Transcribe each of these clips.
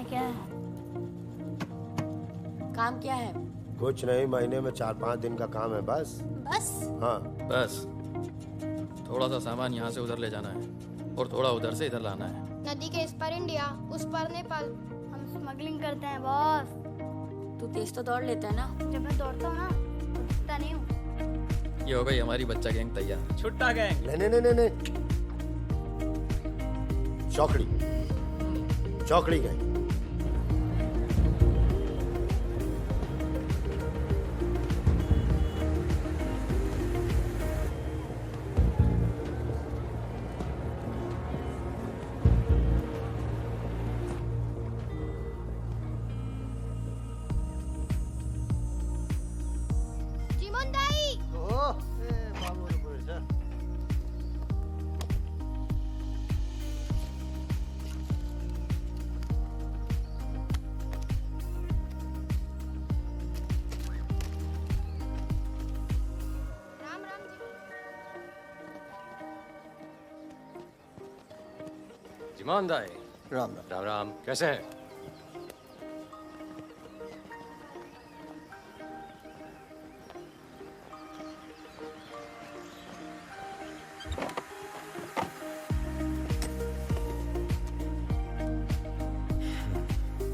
क्या है? काम क्या है? कुछ नहीं, महीने में 4-5 दिन का काम है बस। बस? हाँ बस थोड़ा सा सामान यहाँ से उधर ले जाना है और थोड़ा उधर से इधर लाना है। नदी के इस पार इंडिया, उस पार नेपाल। हम स्मगलिंग करते हैं बॉस। तू तेज तो दौड़ लेता है ना? जब मैं दौड़ता हूँ ना तो दिखता नहीं हूँ। ये हो गई हमारी बच्चा गैंग तैयार। छुट्टा गैंग। नहीं, चौकड़ी गई। जीवन दाई। राम राम जी। जिमान दाई। राम राम। राम राम, कैसे हैं?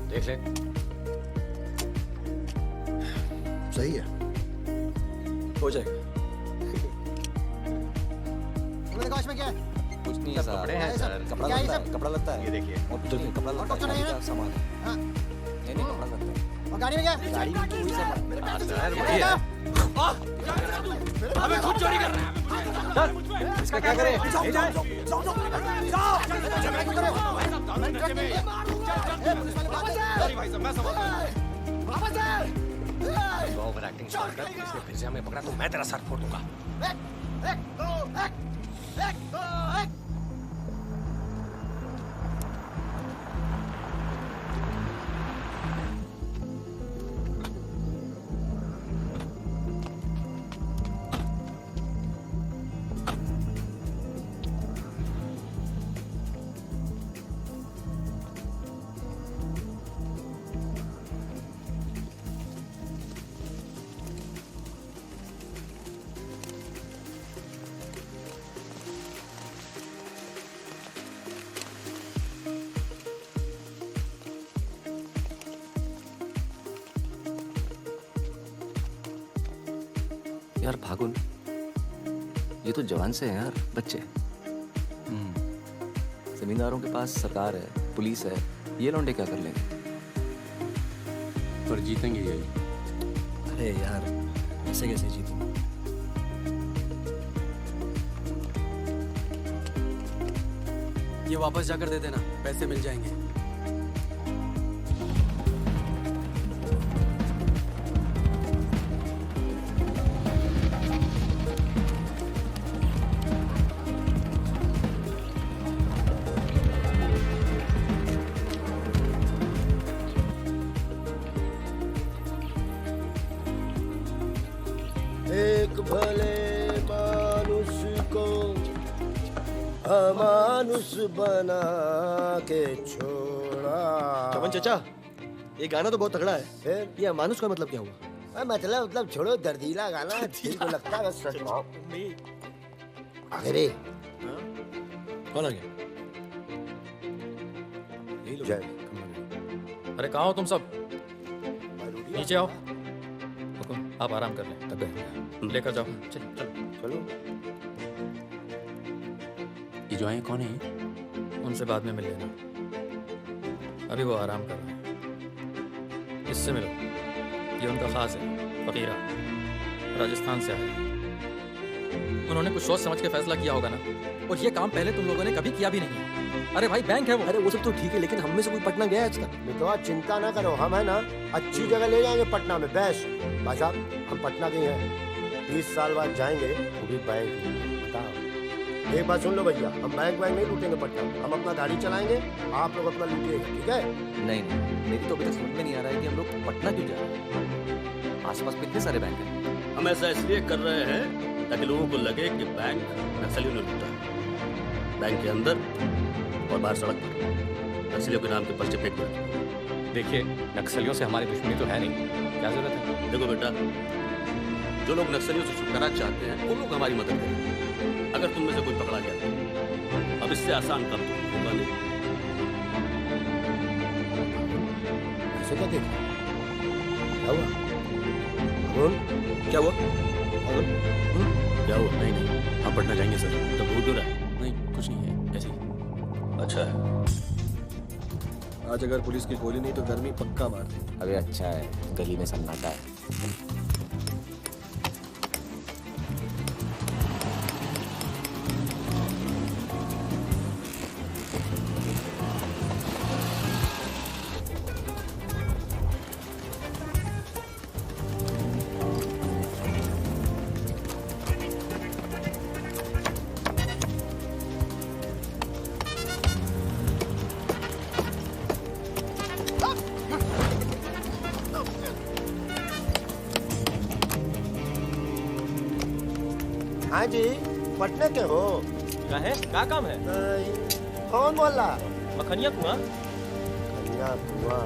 देख ले। सही है, हो जाएगा। में क्या है? कुछ नहीं है सब सर। कपड़े हैं सर। कपड़ा क्या है लगता सब? है, कपड़ा लगता है। ये देखिए। और तो कपड़ा लगता और तो नहीं है, है? क्या सामान है? हाँ। नहीं कपड़ा लगता है। और गाड़ी में क्या है? गाड़ी में तो वही सब हाँ सर, बढ़िया है। हमें खुद चोरी कर रहा है। इसका क्या करें? जाओ। ओवर एक्टिंग स्टार्ट कर, इसने फिर से हमें पकड़ा तो मैं तेरा सर फोड़ दूंगा। यार फागुन, ये तो जवान से हैं यार, बच्चे। जमींदारों के पास सरकार है, पुलिस है, ये लौंडे क्या कर लेंगे? पर जीतेंगे यही। अरे यार, ऐसे कैसे जीतेंगे? ये वापस जाकर दे देना, पैसे मिल जाएंगे। एक भले मानुष को अमानुष बना के छोड़ा। चमन चाचा, ये गाना तो बहुत तगड़ा है। फिर ये अमानुष का मतलब क्या हुआ? मतलब छोड़ो, दर्दीला गाना है, ठीक तो लगता है बस। सच अरे कौन आ गया? यही लोग। जय अरे कहाँ हो तुम सब? नीचे आओ। रुको, आप आराम कर लें। तब लेकर जाओ। चलो चलो। चलो। ये जो है कौन है? उनसे बाद में मिल लेना, अभी वो आराम कर रहे हैं। इससे मिलो, ये उनका खास है, फकीरा, राजस्थान से आया। उन्होंने कुछ सोच समझ के फैसला किया होगा ना, और ये काम पहले तुम लोगों ने कभी किया भी नहीं। अरे भाई, बैंक है वो। अरे वो सब तो ठीक है, लेकिन हम में से कोई पटना गया है आज तक? मितवा चिंता ना करो, हम है ना अच्छी जगह ले जाएंगे पटना में, बेस्ट। भाई साहब, हम पटना के हैं, 20 साल बाद जाएंगे, वो भी बैंक। बताओ, एक बात सुन लो भैया, हम बैंक नहीं लूटेंगे पटना में, हम अपना गाड़ी चलाएंगे, आप लोग अपना लूटिएगा, ठीक है? नहीं, मेरी तो अभी तक समझ में नहीं आ रहा है कि हम लोग पटना क्यों जा रहे हैं। आसपास में इतने सारे बैंक हैं। हम ऐसा इसलिए कर रहे हैं ताकि लोगों को लगे कि बैंक नक्सलियों ने लूटा है। बैंक के अंदर और बाहर सड़क पर नक्सलियों के नाम के पर्चे फेंक रहे हैं। देखिए, नक्सलियों से हमारी दुश्मनी तो है नहीं, क्या जरूरत है? देखो बेटा, जो लोग नक्सलियों से छुटकारा चाहते हैं वो लोग हमारी मदद करें। अगर तुम में से कोई पकड़ा गया, अब इससे आसान काम तो होगा नहीं। ऐसे क्या देखा? क्या हुआ? अरुण, क्या हुआ? क्या हुआ? नहीं नहीं, हम पटना जाएंगे सर। तो भूल रहा है? नहीं, कुछ नहीं है, ऐसे ही। अच्छा है। आज अगर पुलिस की गोली नहीं तो गर्मी पक्का मार दे। अबे अच्छा है, गली में सन्नाटा है। हाँ जी, पटना के हो? क्या है? क्या काम है? कौन बोल रहा? मखनिया कुआं? कन्या कुआं।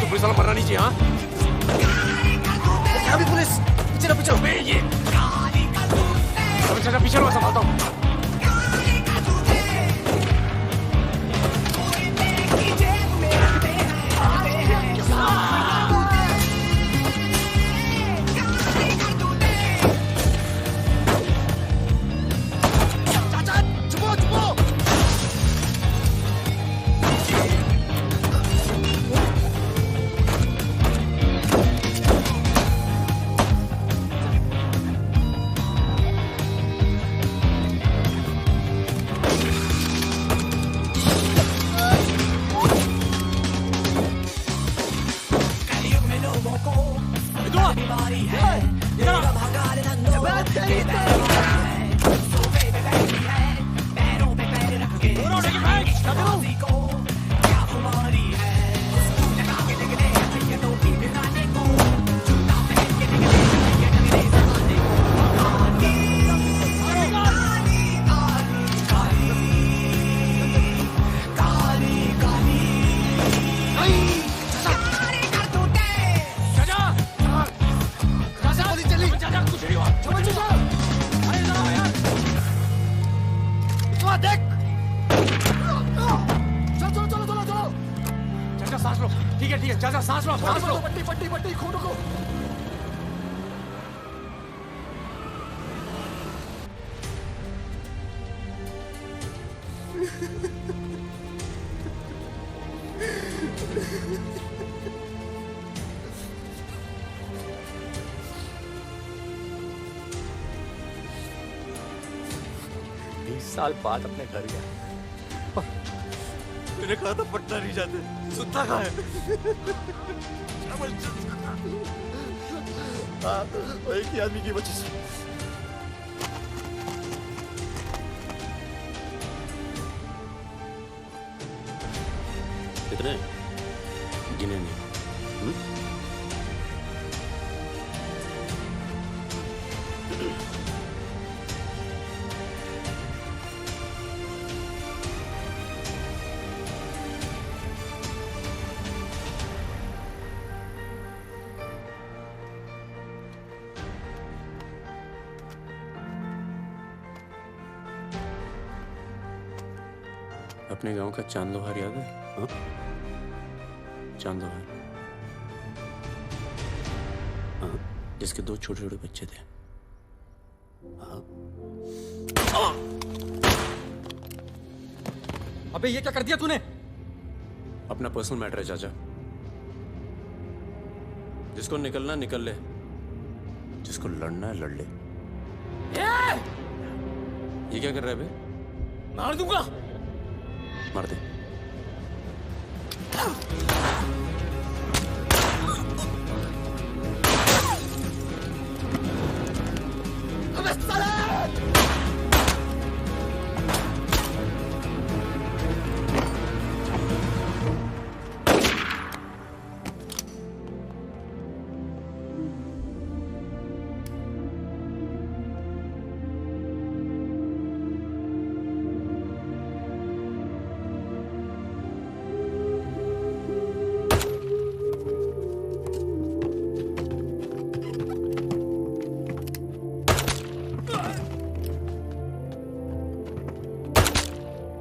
पुलिस वाला मरना नहीं चाहिए। हाँ, अभी पुलिस पीछे रहो, पीछे रहो। ये चाचा पीछे रहो, संभालता हूँ। ठीक है चाचा, सांस लो, सांस लो। पट्टी पट्टी पट्टी, खून रुको। साल बाद अपने घर गया। मैंने कहा था पटना नहीं जाते, सुनता कहाँ है? एक ही आदमी की वजह से। कितने गिने नहीं? अपने गांव का चांद लोहार याद है? हाँ? चांद लोहार। हाँ? इसके 2 छोटे छोटे बच्चे थे। अबे ये क्या कर दिया तूने? अपना पर्सनल मैटर है चाचा। जिसको निकलना निकल ले, जिसको लड़ना है लड़ ले। ये क्या कर रहा है बे? मार दूंगा। मार दे।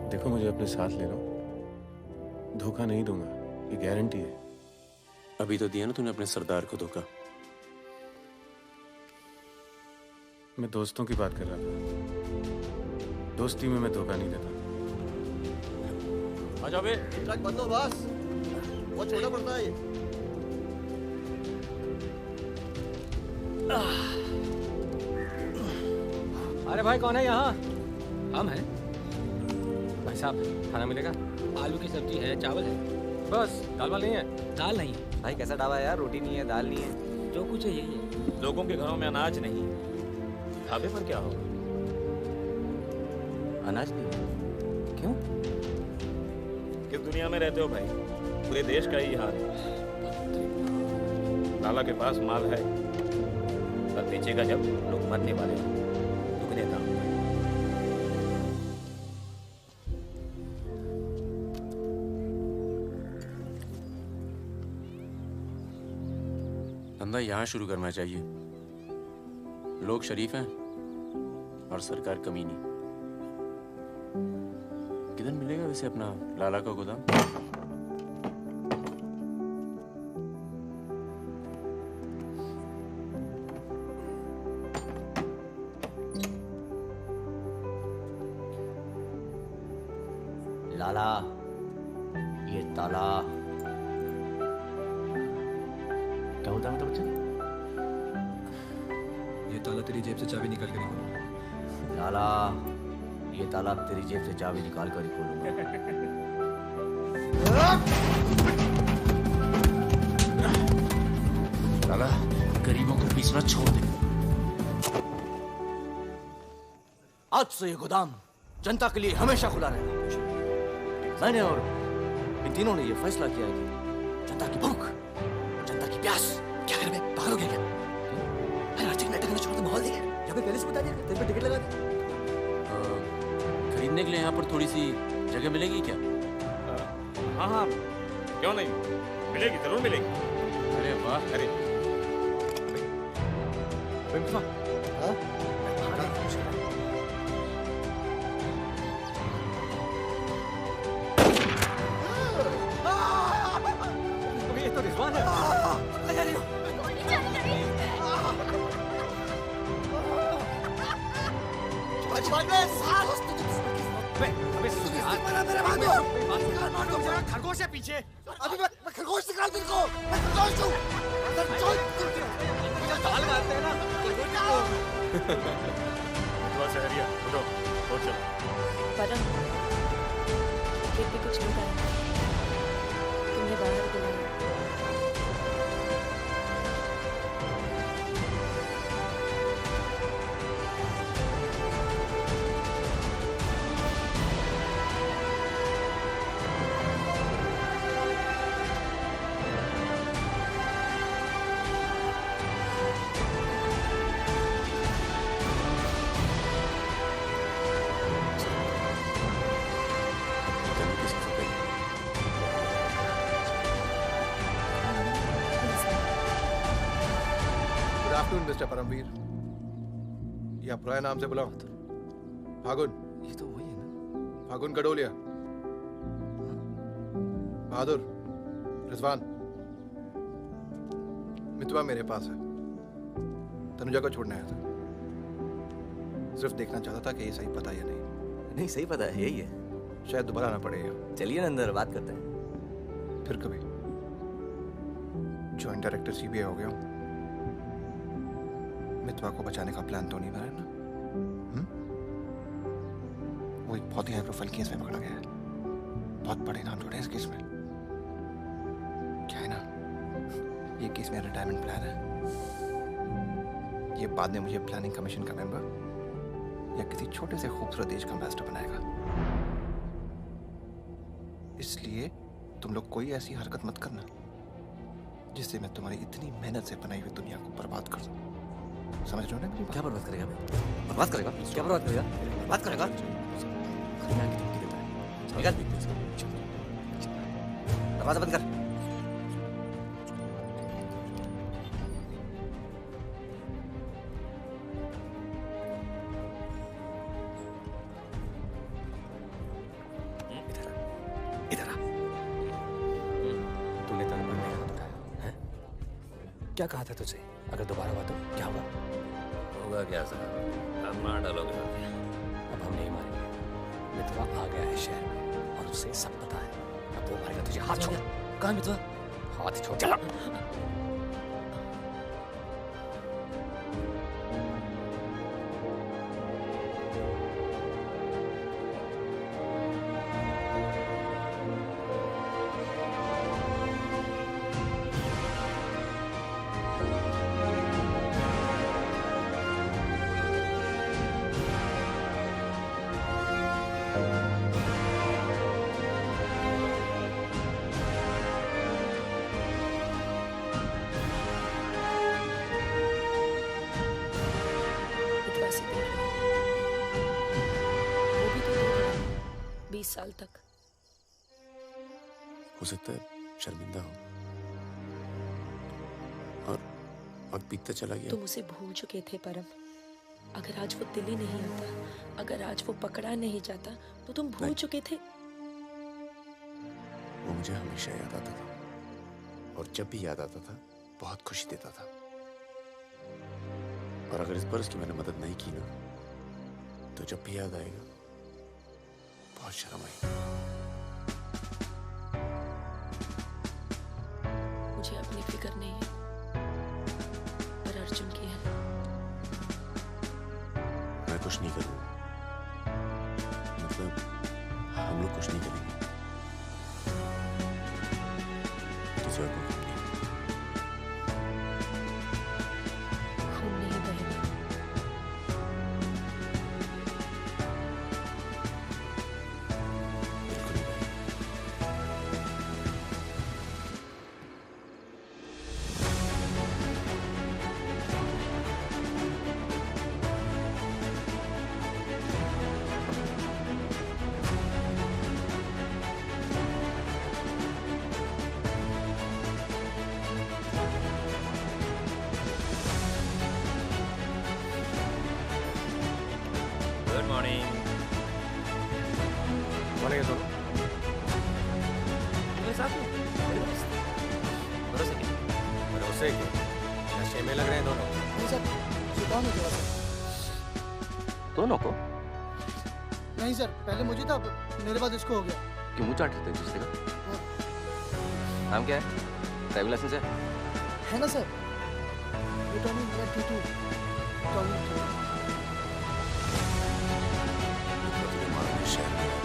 देखो मुझे अपने साथ ले लो, धोखा नहीं दूंगा, ये गारंटी है। अभी तो दिया ना तूने अपने सरदार को धोखा। मैं दोस्तों की बात कर रहा था, दोस्ती में मैं धोखा नहीं देता। आ जाओ बे। ट्रक बंद हो बस, बहुत छोटा पड़ता है ये। अरे भाई कौन है यहाँ? हम हैं भाई साहब खाना मिलेगा? आलू की सब्जी है, चावल है, बस दाल वाल नहीं है? दाल नहीं है। भाई कैसा ढाबा है यार, रोटी नहीं है, दाल नहीं है। जो कुछ है यही है। लोगों के घरों में अनाज नहीं, ढाबे पर क्या होगा? अनाज नहीं है? क्यों? किस दुनिया में रहते हो भाई? पूरे देश का ही हाल है। लाला के पास माल है, पर बेचेगा जब लोग मरने वाले हैं, दुगने दाम पर। धंधा यहाँ शुरू करना चाहिए। लोग शरीफ हैं और सरकार कमीनी। किधर मिलेगा वैसे अपना लाला का गोदाम? लाला, ये ताला क्या होता है बच्चा? ये ताला तेरी जेब से चाबी निकाल कर निकाल। लाला, ये ताला तेरी जेब से चाबी निकाल कर ही खोलूंगा। लाला, गरीबों को पीछना छोड़ दे। आज से ये गोदाम जनता के लिए हमेशा खुला रहेगा। मैंने और इन तीनों ने ये फैसला किया है कि जनता की भूख, जनता की प्यास क्या करें? पागल हो गया क्या? अरे हर चीज नाटक करना छोड़ दे, माहौल देंगे। या फिर पहले से बता दिया, तेरे पे टिकट लगा दे। खरीदने के लिए यहाँ पर थोड़ी सी जगह मिलेगी क्या? हाँ हाँ, क्यों नहीं, मिलेगी, जरूर मिलेगी। अरे वाह। अरे ये तो रिजवान है। खरगोश है पीछे। अभी मैं खरगोश निकाल तुमको। मैं खरगोश हूँ। ताल मारते हैं ना। थोड़ा सहरिया, उठो, और चलो। परम, फिर भी कुछ नहीं कहा। तुमने बाहर बुलाया। मिस्टर परमवीर, या पुराने नाम से बुलाओ। फागुन। ये तो वही है ना? फागुन गडोलिया। बहादुर, रिजवान, मितवा मेरे पास है। तनुजा को छोड़ने आया था। सिर्फ देखना चाहता था कि ये सही पता या नहीं। नहीं, सही पता है, यही है। शायद दोबारा आना पड़ेगा। चलिए ना अंदर, बात करते हैं। फिर कभी। जॉइंट डायरेक्टर सीबीआई हो गया हूँ। मितवा को बचाने का प्लान तो नहीं बना है ना? वो एक बहुत ही हाई प्रोफाइल केस में पकड़ा गया है। बहुत बड़े नाम जुड़े हैं इस केस में। क्या है ना, ये केस मेरा रिटायरमेंट प्लान है। ये बाद में मुझे प्लानिंग कमीशन का मेंबर या किसी छोटे से खूबसूरत देश का एम्बेसडर बनाएगा। इसलिए तुम लोग कोई ऐसी हरकत मत करना जिससे मैं तुम्हारी इतनी मेहनत से बनाई हुई दुनिया को बर्बाद कर दूं। समझ रहे हो ना मेरी बात? क्या बर्बाद करेगा बे? बर्बाद करेगा? क्या बर्बाद करेगा? बर्बाद करेगा? निकल। दरवाजा बंद कर। इधर आ। तूने तन पर मेरा हाथ उठाया है? क्या कहा था तुझे? अगर दोबारा हुआ तो क्या होगा? होगा क्या साहब? आप मार डालोगे। अब हम नहीं मारेंगे। मितवा आ गया है शहर में और उसे सब पता है। अब वो मारेगा तुझे। हाथ छोड़। कहाँ है मितवा? हाथ छोड़। चला। मितवा से दूर रहो। वो भी तो दूर रहा 20 साल तक। हो सकता है शर्मिंदा हो और वक्त बीतता चला गया। तुम उसे भूल चुके थे परम। अगर आज वो दिल्ली नहीं आता, अगर आज वो पकड़ा नहीं जाता, तो तुम भूल चुके थे। वो मुझे हमेशा याद आता था और जब भी याद आता था बहुत खुशी देता था। और अगर इस पर उसकी मैंने मदद नहीं की ना, तो जब भी याद आएगा बहुत शर्म आएगी। मुझे अपनी फिक्र नहीं है, पर अर्जुन की है। मैं कुछ नहीं करूँगा, मतलब हम लोग कुछ नहीं करेंगे। तुझे और कोई गम नहीं। खून नहीं बहेगा। बिल्कुल नहीं बहेगा। Good morning. बोलेंगे दोनों। साथ में भरोसे की भरोसे के नशे में लग रहे हैं दोनों। नहीं सर, सुबह में थोड़ा सा। दोनों को? नहीं सर, पहले मुझे था, मेरे बाद इसको हो गया। क्यों मुँह चाट रहे थे एक दूसरे का? नाम क्या है? ड्राइविंग लाइसेंस है? है ना सर? ये टॉमी मेरा टीटू। Tommy to. तो तुझे मारने शहर में आया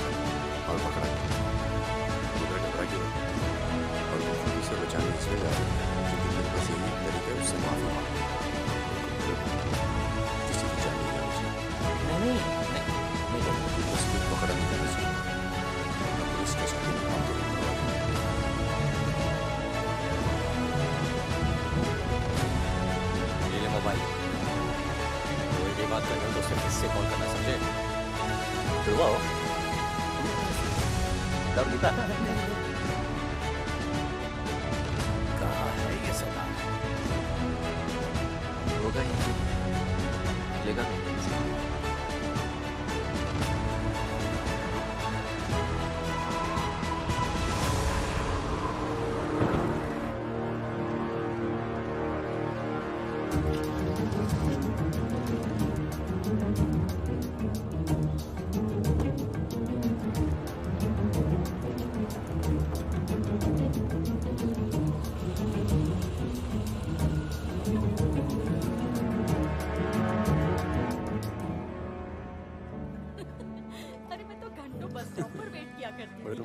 और पकड़ा गया। तू घबरा क्यों? और तू खुद उसे बचाने इसलिए जा रहा है क्योंकि तेरे पास यही एक तरीका है उससे माफी मांगने का। किसी की जान नहीं जानी चाहिए। नहीं तू बस खुद पकड़ा नहीं जाना चाहिए। पुलिस स्टेशन के काम तो नहीं करवा। ये ले मोबाइल। कोई भी बात करनी हो तो सिर्फ इससे कॉल करना, समझे? दुआ हो। डर लिखा कहाँ है ये सदा? होगा ही लेगा नहीं।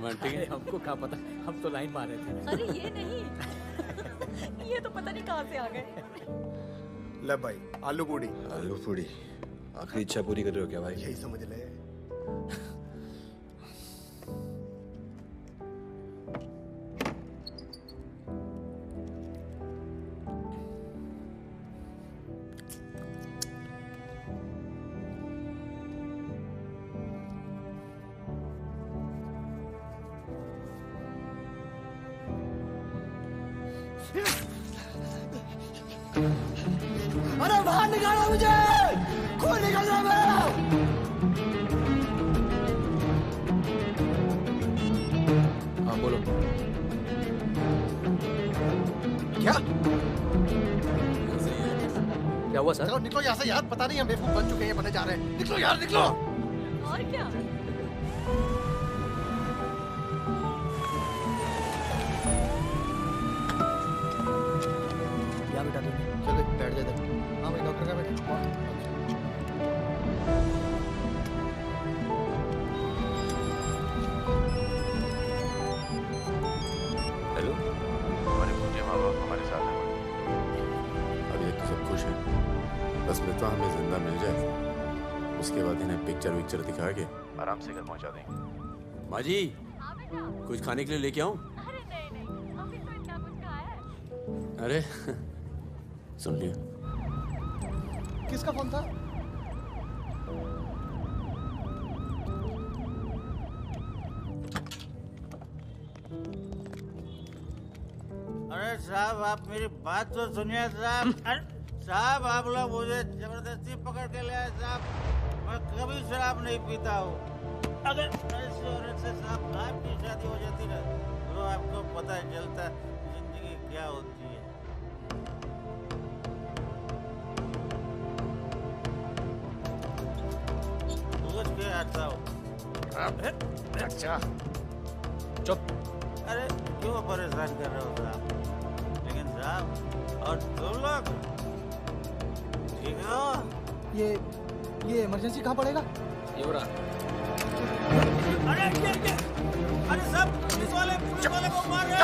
रोमांटिक है। हमको क्या पता, हम तो लाइन मार रहे थे। अरे ये नहीं, ये तो पता नहीं कहाँ से आ गए। ले भाई आलू पूड़ी। आलू पूड़ी आखिरी इच्छा पूरी कर रहे हो क्या भाई? यही समझ ले। अरे बाहर निकालो मुझे, खून निकल रहा है मेरा। हाँ बोलो। क्या क्या हुआ सर? चलो निकलो यहाँ से यार, पता नहीं हम बेवकूफ बन चुके हैं, बने जा रहे हैं। निकलो यार निकलो। और क्या? क्या बेटा तुम? चलो बैठ जा इधर। हाँ भाई डॉक्टर का बैठा। हेलो, हमारे पूज्य माँ बाप हमारे साथ हैं। अभी तक तो सब खुश हैं, बस मृतवा हमें जिंदा मिल जाए, उसके बाद इन्हें पिक्चर विक्चर दिखा के आराम से घर पहुंचा देंगे। माँ जी, कुछ खाने के लिए लेके आऊं? अरे नहीं, अभी तो इतना कुछ खाया है। अरे सुन लिया। किसका फोन था? अरे साहब आप मेरी बात तो सुनिए साहब। अरे साहब आप लोग मुझे जबरदस्ती पकड़ के ले आए साहब। मैं कभी शराब नहीं पीता हूँ। अगर ऐसी औरत से साहब आपकी शादी हो जाती ना तो आपको पता चलता जिंदगी क्या होती है। सोच के आता हूँ। अच्छा चुप। अरे क्यों परेशान कर रहे हो साहब? लेकिन साहब और तुम लोग ठीक हो? ये इमरजेंसी कहाँ पड़ेगा? ये हो रहा। अरे अरे साहब पुलिस वाले को मार रहे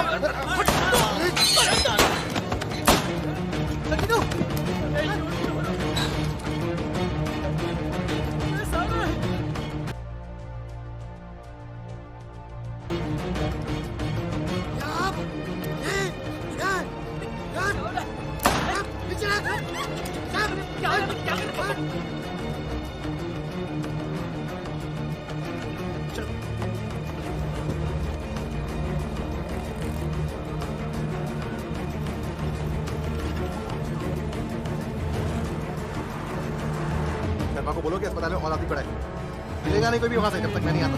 शर्मा को बोलो कि अस्पताल में और आदमी पड़ा है। मिलेगा नहीं कोई भी वहां से जब तक मैं नहीं आता।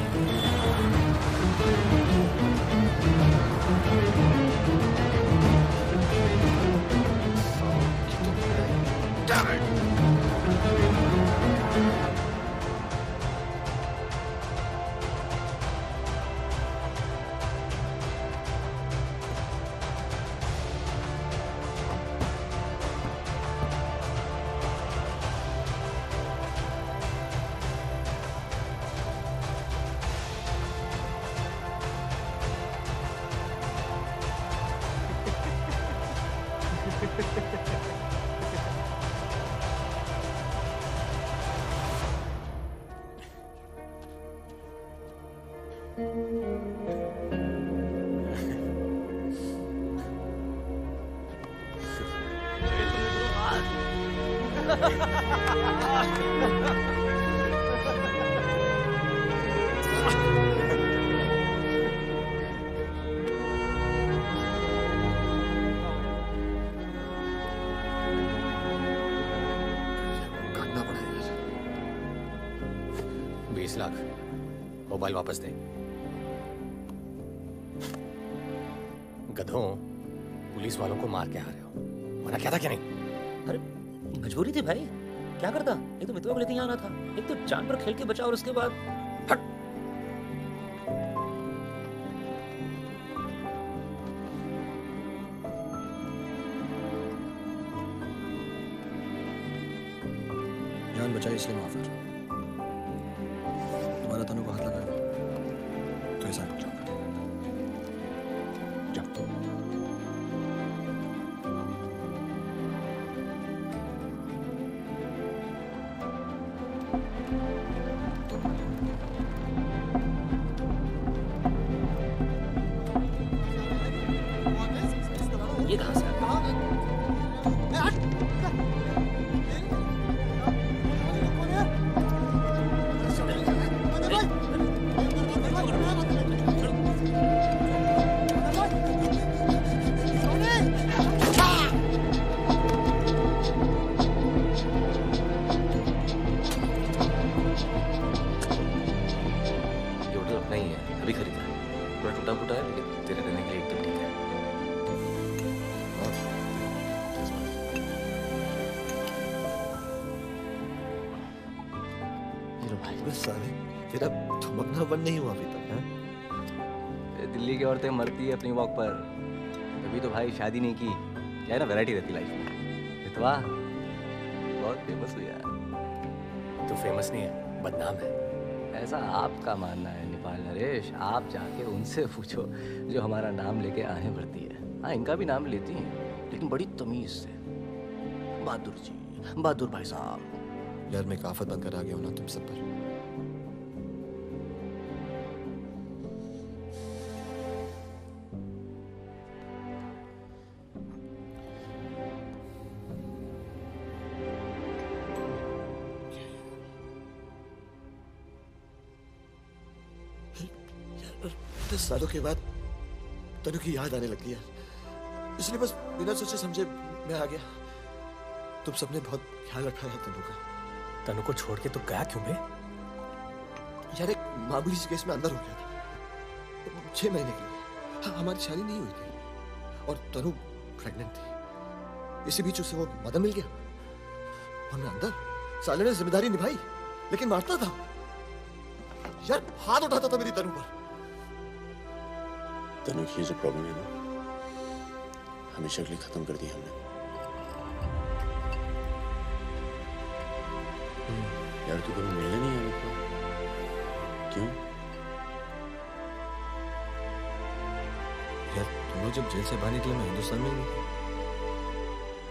काटना पड़ेगा। 20 लाख मोबाइल वापस दे। गधों, पुलिस वालों को मार के आ रहे हो, मना क्या था क्या नहीं? अरे मजबूरी थी भाई, क्या करता? एक तो मित्रवा को लेते यहाँ आना था, एक तो जान पर खेल के बचा, और उसके बाद हट। जान बचाई इसलिए माफ कर। तुम्हारा तनु को हाथ लगाया तो ऐसा हो जाता। ये कहाँ से आ गया? ये होटल अपना ही है, अभी खरीदा है। थोड़ा टूटा फूटा है लेकिन तेरे रहने के लिए एकदम ठीक है। ये लो भाई। बस साले तेरा थमकना बंद नहीं हुआ अभी तक हैं? ये दिल्ली की औरतें मरती है अपनी वॉक पर, अभी तो भाई शादी नहीं की, क्या है ना वैरायटी रहती लाइफ में। रितवा बहुत फेमस हुई यार। तो फेमस नहीं है, बदनाम है। ऐसा आपका मानना है नेपाल नरेश, आप जाके उनसे पूछो जो हमारा नाम लेके आने पड़ती है। हाँ इनका भी नाम लेती हैं लेकिन बड़ी तमीज से। बहादुर जी, बहादुर भाई साहब। यार मैं काफत बनकर आ गया हूँ ना तुम सब पर। यार 10 सालों के बाद तनु की याद आने लगी यार, इसलिए बस बिना सोचे समझे मैं आ गया। तुम सबने बहुत ख्याल रखा है तनु का। तनु को छोड़ के तो गया क्यों बे? यार एक मामूली से केस में अंदर हो गया था 6 महीने के लिए। हाँ हमारी शादी नहीं हुई थी और तनु प्रेग्नेंट थी। इसी बीच उसे वो मदन मिल गया और मैं अंदर। साले ने जिम्मेदारी निभाई लेकिन मारता था यार, हाथ उठाता था मेरी तनु पर। तनु की जो प्रॉब्लम है ना, हमेशा के लिए खत्म कर दी हमने। यार तू कभी मिलने नहीं आया मेरे को? क्यों? यार तुम लोग जब जेल से बाहर निकले मैं हिंदुस्तान में ही नहीं था।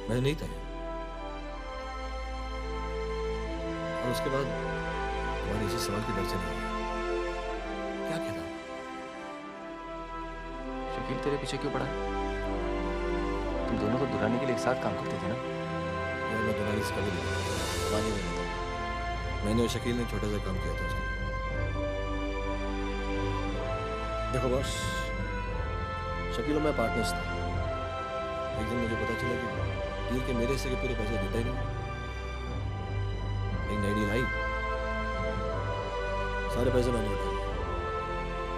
मैं नहीं था और उसके बाद तुम्हारे इसी सवाल की डर से नहीं। क्या कहना? शकील तेरे पीछे क्यों पड़ा? तुम दोनों को दुराने के लिए एक साथ काम करते थे ना? यार मैं तुम्हारी इसका भी नहीं था। मैंने और शकील ने छोटा सा काम किया था उसके। देखो बॉस, शकील और मैं पार्टनर्स थे। एक दिन मुझे पता चला कि डील के मेरे हिस्से के पूरे पैसे देता ही नहीं। एक नई डील आई, सारे पैसे मैंने उठाए,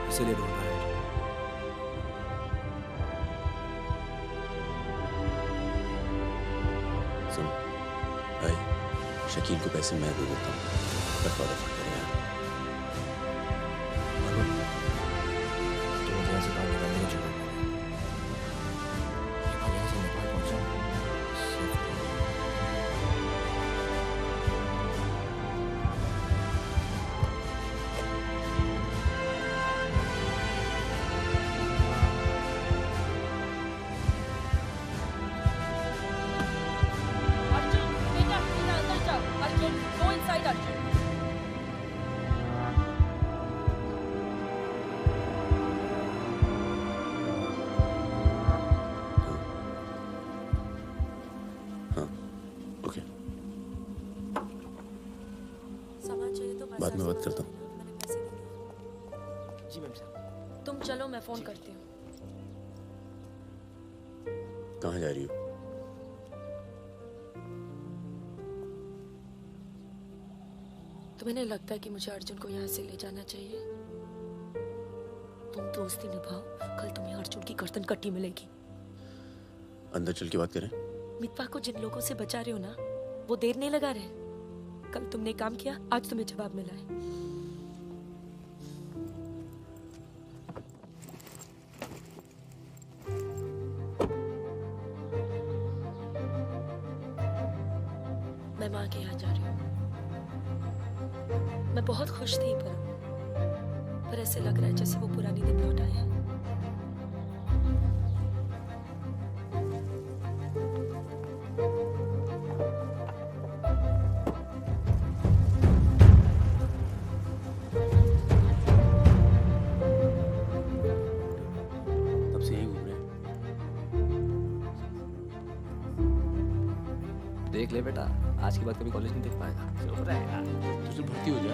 इसीलिए ढूंढ रहा है। सुन भाई, शकील को पैसे मैं दे देता हूँ, दफा दफा करे यार। तो मुझे यहाँ से बाहर निकालने की जरूरत नहीं। अब यहाँ से नेपाल पहुँचा हूँ। अर्जुन बेटा बेटा अंदर जाओ। Arjun go inside Arjun. हाँ ओके, सामान चाहिए तो बाद में बात करता हूँ। मैंने पैसे दे दिए। जी मैम सर। तुम चलो मैं फोन करती हूँ। कहाँ जा रही हो? तुम्हें नहीं लगता कि मुझे अर्जुन को यहाँ से ले जाना चाहिए? तुम दोस्ती निभाओ, कल तुम्हें अर्जुन की गर्दन कट्टी मिलेगी। अंदर चल के बात करें? मितवा को जिन लोगों से बचा रहे हो ना, वो देर नहीं लगा रहे। कल तुमने काम किया, आज तुम्हें जवाब मिला है। मैं माँ के यहाँ जा रही हूँ। मैं बहुत खुश थी पर ऐसे लग रहा है जैसे वो पुरानी दिन लौट आए हैं। देख ले बेटा, आज के बाद कभी कॉलेज नहीं देख पाएगा। चुप रहेगा। तुझे भर्ती हो जा।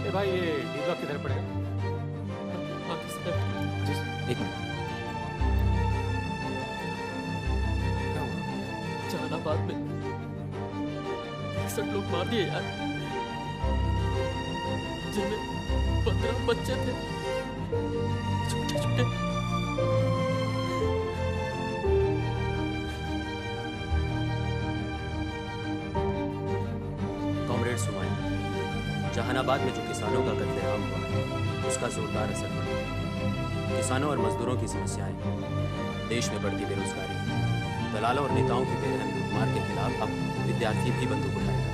ए भाई, ये डी ब्लॉक किधर पड़ेगा? एक मिनट। जहानाबाद में 61 लोग मार दिए यार, जिनमें 15 बच्चे थे, छोटे छोटे। कॉमरेड्स हुमायूं, जहानाबाद में जो किसानों का कत्लेआम हुआ, उसका जोरदार असर पड़ा। किसानों और मजदूरों की समस्याएं, देश में बढ़ती बेरोजगारी, दलालों और नेताओं की बेरहम लूटमार के खिलाफ अब विद्यार्थी भी बंदूक उठाएगा।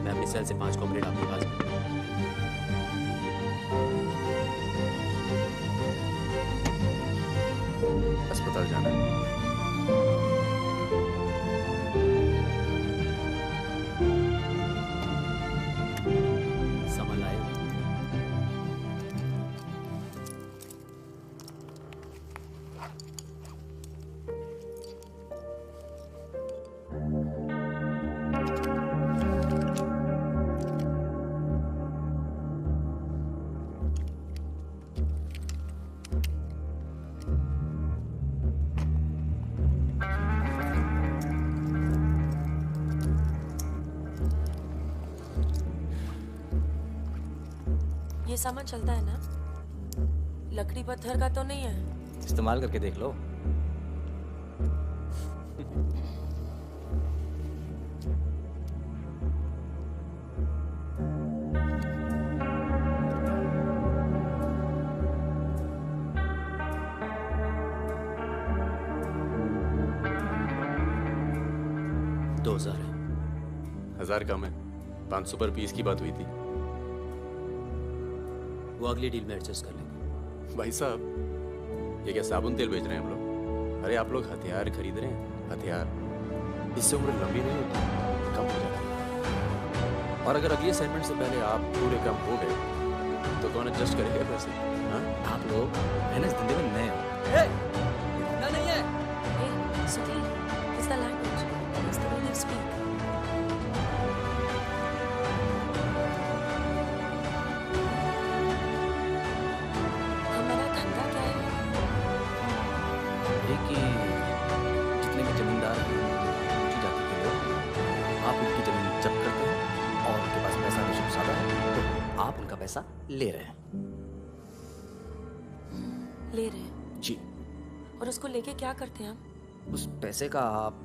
मैं अपनी सेल से 5 कॉमरेड आपके पास भेजूंगा। अस्पताल जाना है। सामान लाए? ये सामान चलता है ना? लकड़ी पत्थर का तो नहीं है? इस्तेमाल करके देख लो। हजार कम है। 500 पर पीस की बात हुई थी। वो अगली डील में एडजस्ट कर लेंगे। भाई साहब, ये क्या साबुन तेल बेच रहे हैं हम लोग? अरे आप लोग हथियार खरीद रहे हैं, हथियार। इससे उम्र लंबी नहीं होती, कम हो जाती है। और अगर अगली असाइनमेंट से पहले आप पूरे कम हो गए तो कौन एडजस्ट करेगा पैसे? हाँ, आप लोग मैंने इस धंधे में नए हो। ना नहीं है। Hey, Sudhir, is the language? Is the way they speak? हमारा धंधा क्या है? ये कि जितने भी जमींदार हैं, ऊंची जाति के लोग, आप उनकी जमीन जब्त करते हैं और उनके पास पैसा बेशक ज्यादा है तो आप उनका पैसा ले रहे हैं। ले रहे हैं। जी। और उसको लेके क्या करते हैं हम? उस पैसे का आप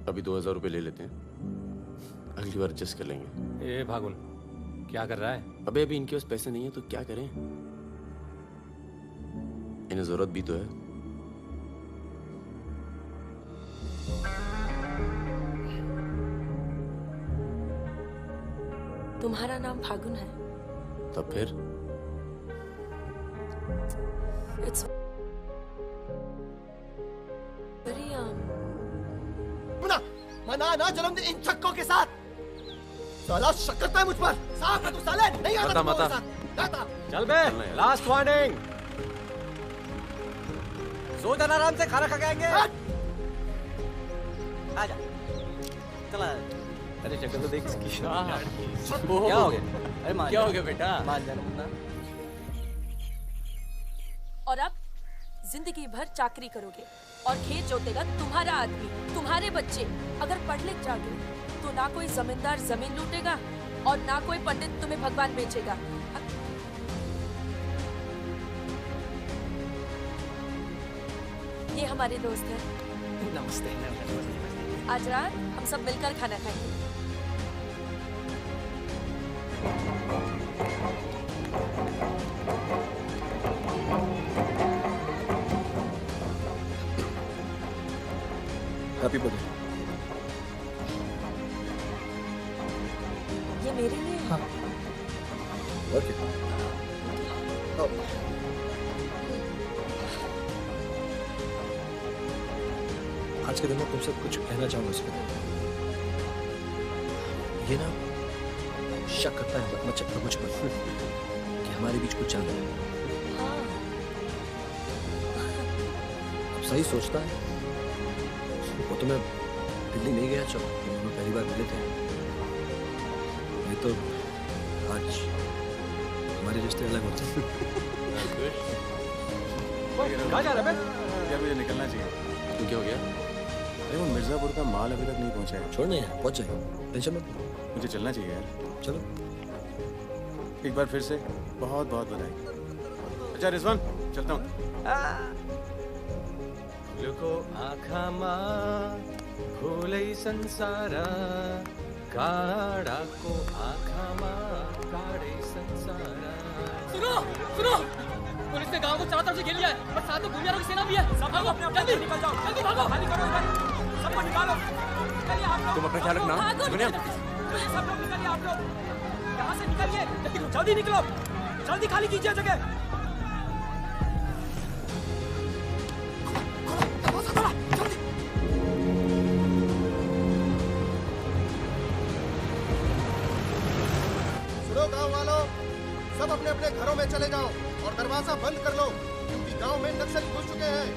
अभी 2000 रुपए ले लेते हैं, अगली बार एडजस्ट कर लेंगे। ए भागुल, क्या कर रहा है? अबे अभी इनके पास पैसे नहीं है तो क्या करें? इन्हें जरूरत भी तो है। तुम्हारा नाम फागुन है? तब फिर It's very मना ना जन्म इन चक्कों के साथ। साला शक करता है मुझ पर। साफ है तू साले, नहीं आता मता जाता। चल बे, लास्ट वार्निंग। सो जाना आराम से, खाना खा के आएंगे। आजा, चला। अरे शक्ल तो देख इसकी। क्या हो गया? अरे मान क्या हो गया बेटा? मान जाना ना। और अब जिंदगी भर चाकरी करोगे और खेत जोतेगा तुम्हारा आदमी, तुम्हारे बच्चे। अगर पढ़ लिख जाओगे तो ना कोई जमींदार जमीन लूटेगा और ना कोई पंडित तुम्हें भगवान बेचेगा। ये हमारे दोस्त हैं। नमस्ते। आज रात हम सब मिलकर खाना खाएंगे। Happy birthday. ये मेरे लिए है। हाँ। ओके। आज के दिन में तुमसे कुछ कहना चाहूंगा इसके लिए। ये ना शक करता है मुझ पर कि हमारे बीच कुछ चल रहा है। सही सोचता है। वो तो मैं दिल्ली नहीं गया जब हम पहली बार मिले थे। नहीं तो आज हमारे रिश्ते अलग होते। कहाँ जा रहा है? यार मुझे निकलना चाहिए। तो क्या हो गया? अरे वो मिर्जापुर का माल अभी तक नहीं पहुंचा है। छोड़ना यार, पहुंच जाएगा, टेंशन मत लो। मुझे चलना चाहिए यार। चलो। एक बार फिर से बहुत बहुत बधाई। अच्छा रिजवान, चलता हूँ। लुको आँखा मां खोलै संसार काडाको आँखा मां काडै संसार। सुनो सुनो, पुलिस ने गांव को चारों तरफ से घेर लिया है और साथ में भूमियारों की सेना भी है। सब भागो, जल्दी निकल जाओ, जल्दी भागो, खाली करो इधर, सबको निकालो। चलिए आप लोग, तुम अपना ख्याल रखना। सुनिए, सब लोग निकलिए, आप लोग यहाँ से निकलिए, जल्दी निकलो, जल्दी खाली कीजिए जगह। सुनो गांव वालों, सब अपने अपने घरों में चले जाओ और दरवाजा बंद कर लो, क्योंकि गांव में नक्सली घुस चुके हैं।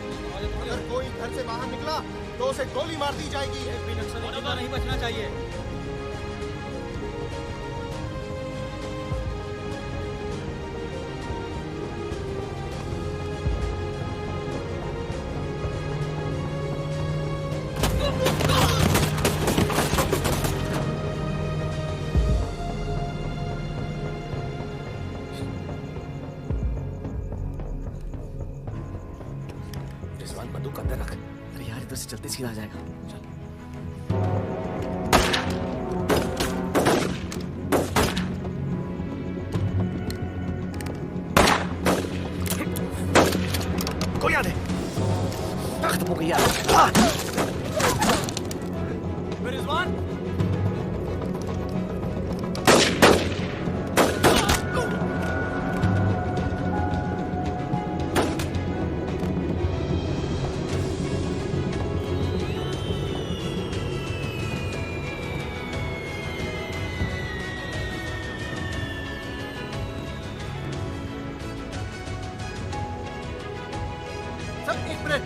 अगर कोई घर से बाहर निकला तो उसे गोली मार दी जाएगी। नहीं बचना चाहिए। रिजवान बंदूक अंदर रख। अरे यार इधर से चलते सीधा आ जाएगा। चल। गोलियां दे। खत्म हो गई यार। रिजवान, सर एक मिनट।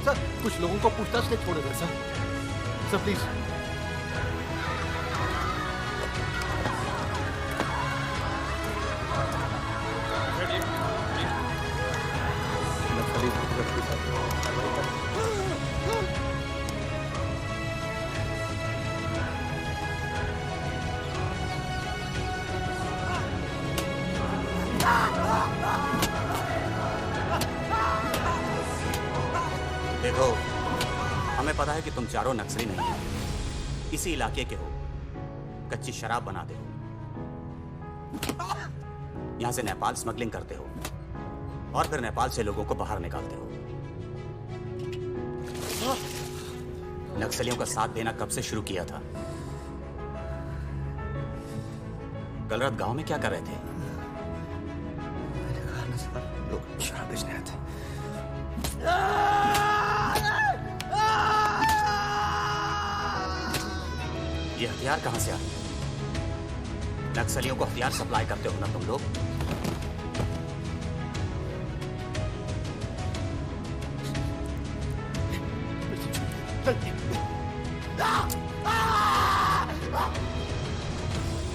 सर कुछ लोगों को पूछताछ से छोड़ दे सर। Sir please. देखो, हमें पता है कि तुम चारों नक्सली नहीं हो, इसी इलाके के हो, कच्ची शराब बनाते हो, यहां से नेपाल स्मगलिंग करते हो और फिर नेपाल से लोगों को बाहर निकालते हो। नक्सलियों का साथ देना कब से शुरू किया था? कल रात गांव में क्या कर रहे थे? मैंने कहा ना सर, लोग शराब बेचने आते। ये हथियार कहां से आए? नक्सलियों को हथियार सप्लाई करते हो ना तुम लोग?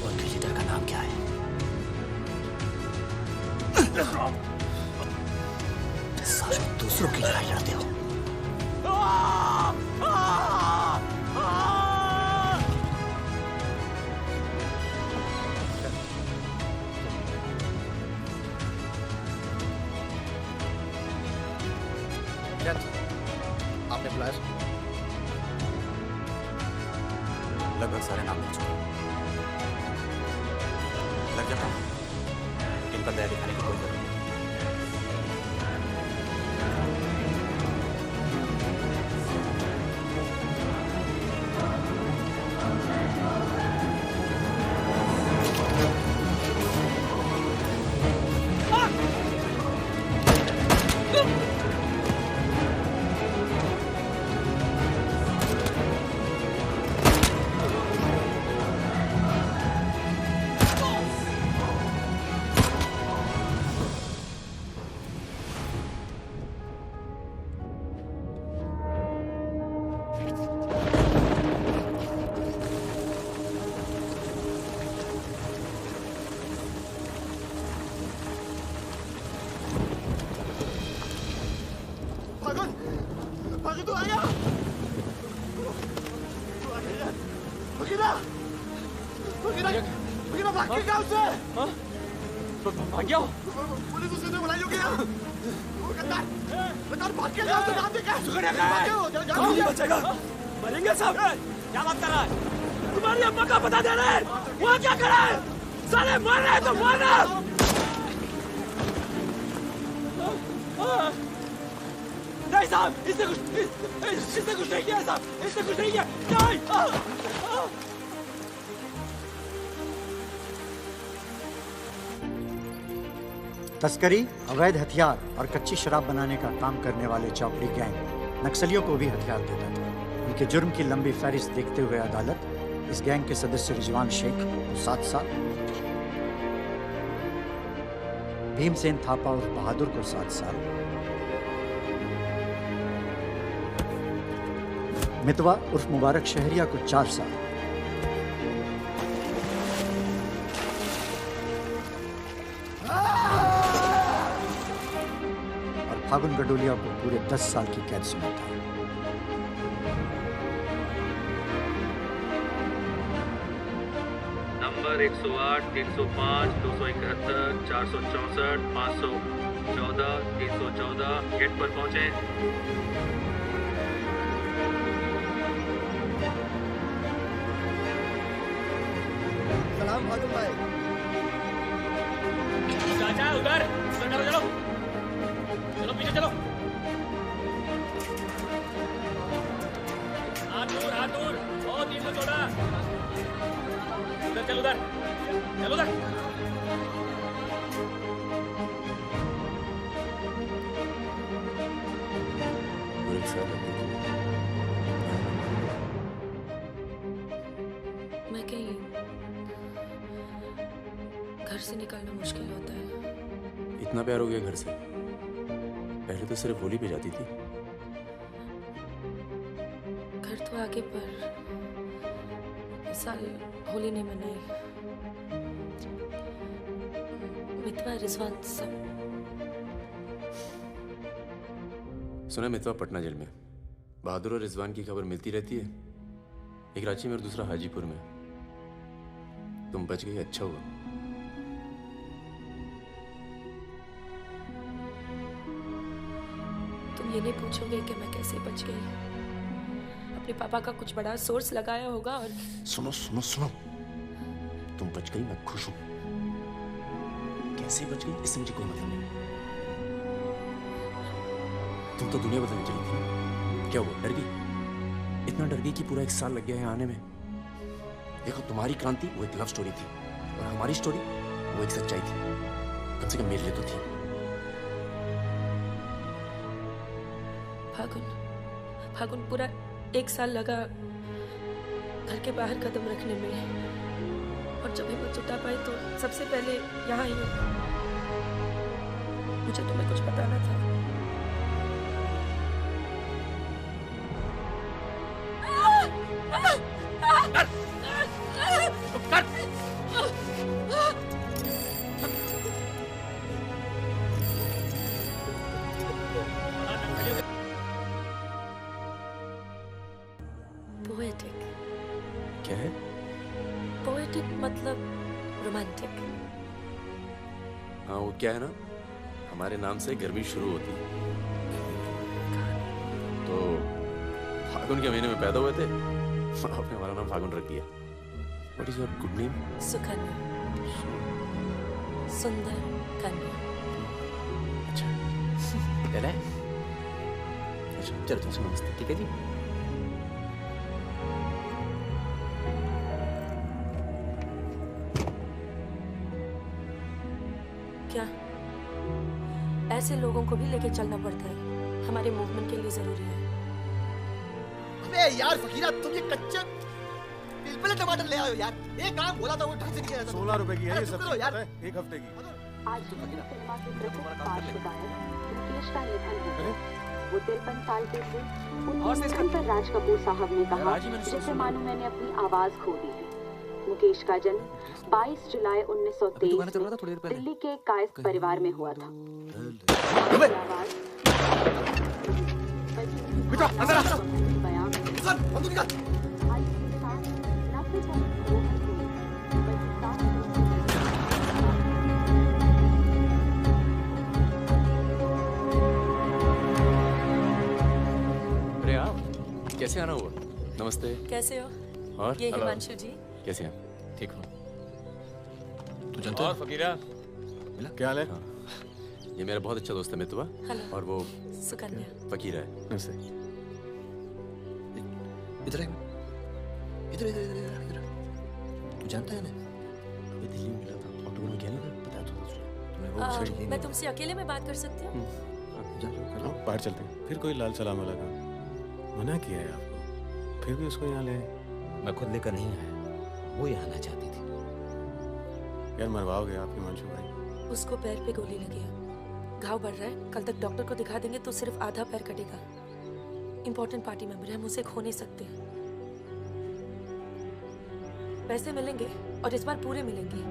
उनके लीडर का नाम क्या है? सालों दूसरों की लड़ाई लड़ते हो। आपने बुलाया? लगभग सारे नाम मिल चुके। लग जाता हूं। इन पर दया दिखाने की कोई जरूरत नहीं। भाग के गांव से। भाग गया? पुलिस उसने बुलाई होगी यहाँ। वो गद्दार भाग के गांव से गांव से क्या? सुगड़िया कहाँ है? कहाँ नहीं बचेगा? मरेंगे सब। क्या बात कर रहा है? तुम्हारी अम्मा का पता दे रहे हैं। वहाँ क्या कर रहा है? साले मर रहे हैं तो मारना। नहीं साहब, इसने कुछ नहीं किया साहब, इसने कुछ नहीं किया। नहीं। तस्करी, अवैध हथियार और कच्ची शराब बनाने का काम करने वाले चौकड़ी गैंग नक्सलियों को भी हथियार देता था। उनके जुर्म की लंबी फहरिस्त देखते हुए अदालत इस गैंग के सदस्य रिजवान शेख को 7 साल, भीमसेन थापा उर्फ बहादुर को 7 साल, मितवा उर्फ मुबारक शहरिया को 4 साल, और फागुन गडोलिया को पूरे 10 साल की कैद सुनाता है। नंबर 108, 305, 271, 464, 514, 314 गेट पर पहुंचे। सलाम फागुन भाई। चाचा उधर, चलो चलो चलो पीछे चलो। हाथ दूर, बहुत 314। उधर चल, उधर चल, उधर। मैं कहीं घर से निकलना मुश्किल होता है। इतना प्यार हो गया घर से? पहले तो सिर्फ होली पे जाती थी। घर तो आगे, पर इस साल होली नहीं मनाई। मितवा, रिजवान सब। सुना मितवा पटना जेल में। बहादुर और रिजवान की खबर मिलती रहती है, एक रांची में और दूसरा हाजीपुर में। तुम बच गई, अच्छा हुआ। तुम ये नहीं पूछोगे कि मैं कैसे बच गई? अपने पापा का कुछ बड़ा सोर्स लगाया होगा और सुनो सुनो सुनो, तुम बच गई, मैं खुश हूं। कैसे बच गई इससे मुझे कोई मतलब नहीं। तुम तो दुनिया बदलने चली थी। क्या हुआ, डर गई? इतना डर गई कि पूरा 1 साल लग गया है आने में। देखो, तुम्हारी क्रांति वो एक लव स्टोरी थी और हमारी स्टोरी वो एक सच्चाई थी। कम से कम मेरे लिए तो थी। फागुन पूरा 1 साल लगा घर के बाहर कदम रखने में, और जब हिम्मत जुटा पाई तो सबसे पहले यहाँ ही। मुझे तुम्हें कुछ बताना था। पोएटिक। क्या है? पोएटिक मतलब रोमांटिक। हाँ, वो क्या है ना, हमारे नाम से गर्मी शुरू होती है। तो फागुन के महीने में पैदा हुए थे, आपने हमारा नाम फागुन रख दिया। What is your good name? Sukanya, सुंदर कन्या। अच्छा, डरा है? अच्छा, चलो तुमसे नमस्ते, ठीक है जी? क्या ऐसे लोगों को भी लेके चलना पड़ता है? हमारे मूवमेंट के लिए जरूरी है। अबे यार फकीरा, तुम ये कच्चे पिलपिले टमाटर ले आयो यार। एक काम बोला था वो ढंग से नहीं किया जाता। 16 रुपए की है ये सब्जी यार, एक हफ्ते की। आज सिनेमा के प्रसिद्ध पार्श्व गायक मुकेश का निधन हो गया। वो 53 साल के थे। उनके निधन पर राज कपूर साहब ने कहा, जैसे मानो मैंने अपनी आवाज खो दी है। मुकेश का जन्म 22 जुलाई 1923 में दिल्ली के कायस्थ परिवार में हुआ था। कैसे आना हुआ? नमस्ते। कैसे हो? और ये हेलो। हिमांशु जी। कैसे हैं? ठीक हो? तू जानता और है? फकीरा मिला? क्या हाल है? ये मेरा बहुत अच्छा दोस्त है मितुआ हेलो। और वो सुकन्या। फकीरा है। नमस्ते। इधर एक मिनट। इधर इधर इधर इधर इधर। तू जानता है ना? अभी दिल्ली में मिला था, अक्टूबर में गया नहीं था, बताया तो था तुझे। मैं तुमसे अकेले में बात कर सकती हूँ? बाहर चलते हैं। फिर कोई लाल सलाम वाला काम मना किया है आपको, फिर भी उसको यहाँ ले। मैं खुद लेकर नहीं आया, वो यहाँ आना चाहती थी। यार मरवाओगे आप हिमांशु भाई। उसको पैर पे गोली लगी है, घाव बढ़ रहा है। कल तक डॉक्टर को दिखा देंगे तो सिर्फ आधा पैर कटेगा। इम्पोर्टेंट पार्टी मेंबर है, हम उसे खो नहीं सकते। पैसे मिलेंगे और इस बार पूरे मिलेंगे।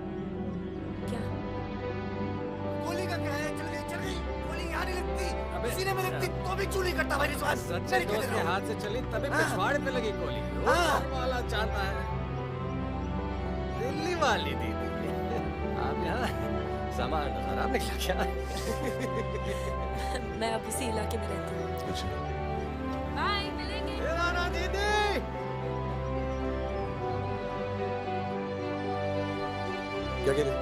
क्या गोली का क्या है? चल गई गोली यहाँ नहीं लगती, सीने में लगती तो भी चूली करता भाई रिजवान। सच्चे दोस्त के हाथ से चली तभी पिछवाड़े पे लगी गोली। वाला चाहता है दिल्ली वाली दीदी। आप यहाँ सामान खराब निकला क्या? मैं अब इसी इलाके में रहती हूँ। बाय, मिलेंगे। दीदी क्या कह रहे?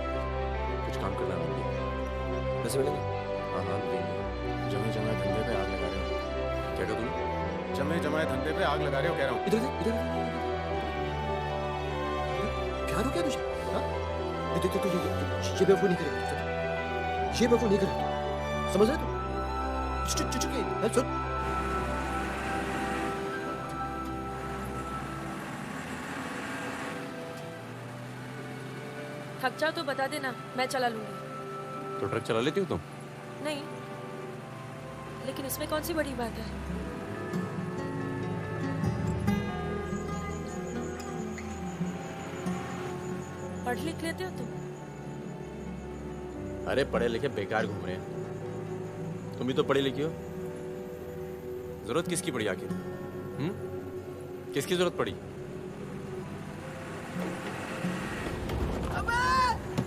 कुछ काम करना है। पैसे मिलेंगे? हाँ हाँ देंगे। जमे जमाए धंधे पे आग लगा रहे हो। क्या कहा तूने? जमे जमाए धंधे पे आग लगा रहे हो कह रहा हूँ। इधर इधर क्या रुक गया तुझे? हाँ? ये बेवकूफ नहीं करेगा, ये बेवकूफ नहीं करेगा, समझ रहे तू? चुप चुप के सुन। थक जाओ तो बता देना, मैं चला लूंगी। तो ट्रक चला लेती हो तुम? नहीं, लेकिन इसमें कौन सी बड़ी बात है? पढ़ लिख लेते हो तुम? अरे पढ़े लिखे बेकार घूम रहे हैं। तुम भी तो पढ़ी लिखी हो। जरूरत किसकी पड़ी आखिर? किसकी जरूरत पड़ी?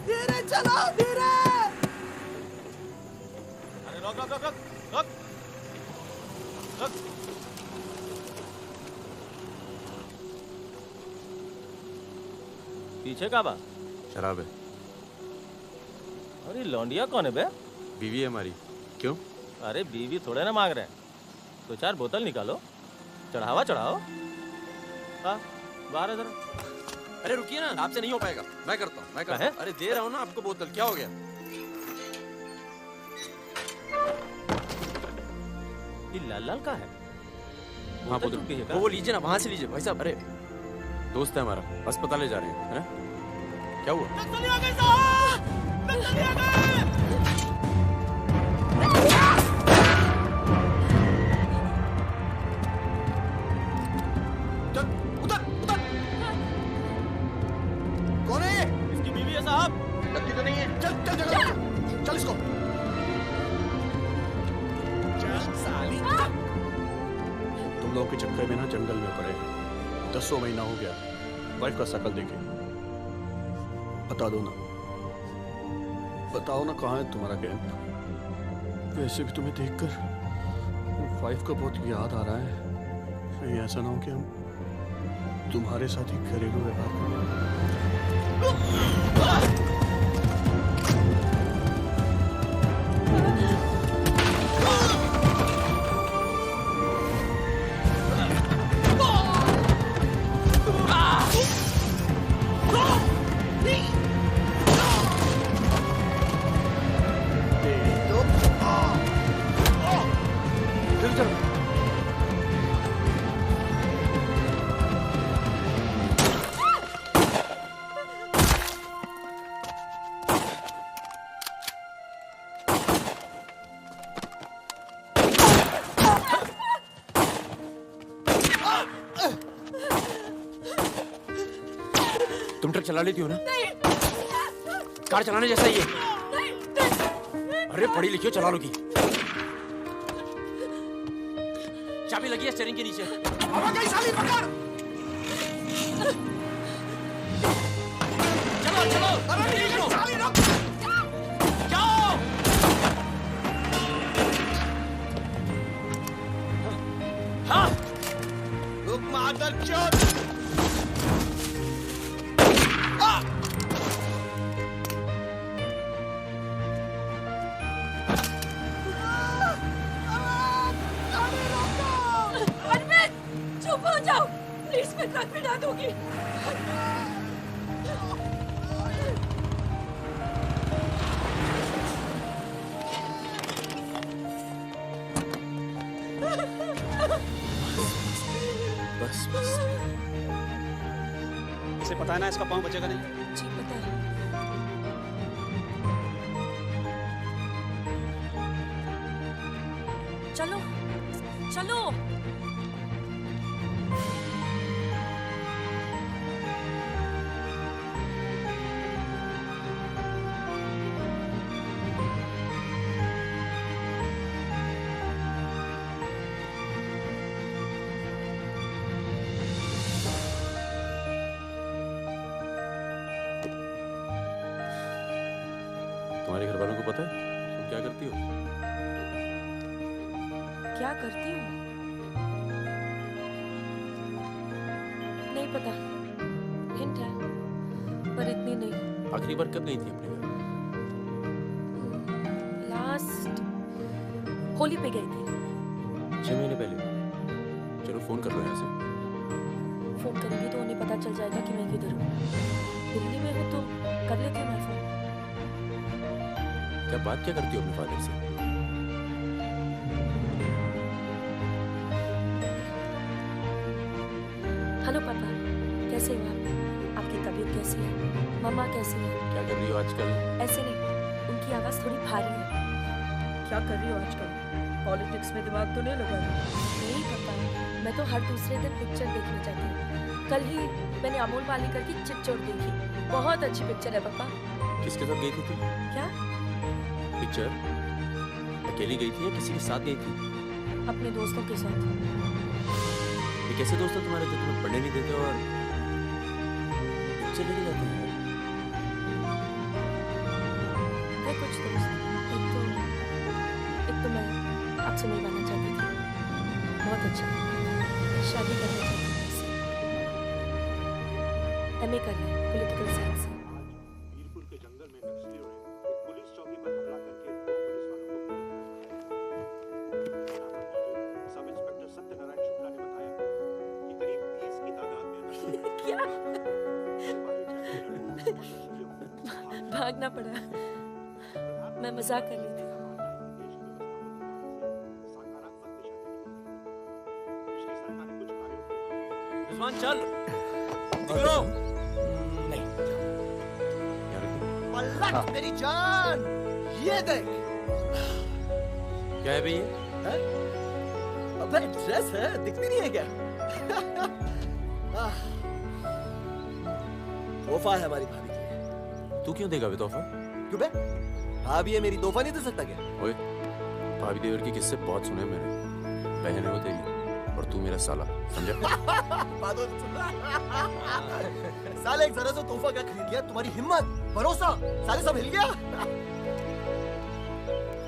धीरे चलो, धीरे। अरे रोक रोक रोक रोक रोक। पीछे का बा? शराब है। अरे लौंडिया कौन है बे? बीवी है हमारी। क्यों? अरे बीवी थोड़े ना मांग रहे हैं, दो चार बोतल निकालो, चढ़ावा चढ़ाओ। हाँ बाहर इधर। अरे रुकिए ना, आपसे नहीं हो पाएगा। मैं करता हूँ। अरे दे रहा हूँ ना आपको बोतल, क्या हो गया? ये लाल लाल का है? हाँ बोतल टूट गई है क्या? वो लीजिए ना, वहां से लीजिए भाई साहब। अरे दोस्त है हमारा, अस्पताल ले जा रहे हैं, है ना? क्या हुआ? कौन है ये? इसकी बीवी है साहब। लगती तो नहीं है। चल चल चल चल इसको। चल साली। तुम लोगों के चक्कर में ना जंगल में पड़े 10 महीना हो गया। वाइफ का शकल देखे बता दो ना, बताओ ना कहाँ है तुम्हारा कैंप? वैसे भी तुम्हें देखकर वाइफ को बहुत याद आ रहा है। कहीं ऐसा ना हो कि हम तुम्हारे साथ ही घरेलू व्यवहार करें। तुम ट्रक चला लेती हो ना? कार चलाने जैसा ही है। अरे पढ़ी लिखी हो, चला लोगी। चाबी लगी है स्टीयरिंग के नीचे। चलो चलो जाओ। हाँ अरविंद, चुप हो जाओ प्लीज, मैं ट्रक में डाल दूंगी। बस बस। इसे पता है ना इसका पाँव बचेगा नहीं। जी पता है। चलो चलो। तुम्हारे घर वालों को पता है तुम क्या करती हो? क्या करती हूँ नहीं पता, हिंट है पर इतनी नहीं। आखिरी बार कब गई थी अपने घर? लास्ट होली पे गई थी। 6 महीने पहले। चलो फोन कर लो यहाँ से। फोन करूंगी तो उन्हें पता चल जाएगा कि मैं किधर हूँ। दिल्ली में हूँ तो कर लेती हूँ मैं फोन। क्या बात क्या करती हो अपने फादर से? हेलो पापा, कैसे हो आप? आपकी तबीयत कैसी है? मम्मा कैसी है? क्या कर रही हो आजकल? ऐसे नहीं, उनकी आवाज थोड़ी भारी है। क्या कर रही हो आजकल? पॉलिटिक्स में दिमाग तो नहीं लगा रही? नहीं पापा, मैं तो हर दूसरे दिन पिक्चर देखने जाती हूँ। कल ही मैंने अमोल पालेकर की चिट्चोड़ देखी, बहुत अच्छी पिक्चर है पापा। किसके साथ गई थी तुम? क्या? पिक्चर अकेली गई थी या किसी के साथ गई थी? अपने दोस्तों के साथ। ये कैसे दोस्त है तुम्हारे जो तुम्हें पढ़ने नहीं देते और पिक्चर लेके जाते हैं? है कुछ दोस्त, एक तो मैं आपसे मिलवाना चाहती थी, बहुत अच्छा, शादी करना चाहती थी इससे। एमए कर रहे हैं पॉलिटिकल साइंस से। वीरपुर के जंगल में नक्सलियों ने एक पुलिस चौकी पर हमला करके 2 पुलिस वालों को गोली मारा। सब इंस्पेक्टर सत्यनारायण शुक्ला ने बताया कि करीब 30 की तादाद में क्या? भागना पड़ा, मैं मजाक कर रही थी। रिजवान चल, निकलो। पलट मेरी जान, ये देख। क्या है भाई ये? अबे ड्रेस है, दिखती नहीं है क्या? तोहफा है हमारी भाभी की। तू क्यों देगा बे तोहफा? क्यों बे? भाभी है मेरी, तोहफा नहीं दे सकता क्या? ओए, भाभी देवर के किस्से बहुत सुने मैंने। बहन है वो तेरी और तू मेरा साला, समझा? बादल साले एक जरा सा तोहफा क्या खरीद लिया? तुम्हारी हिम्मत, भरोसा, साले सब हिल गया।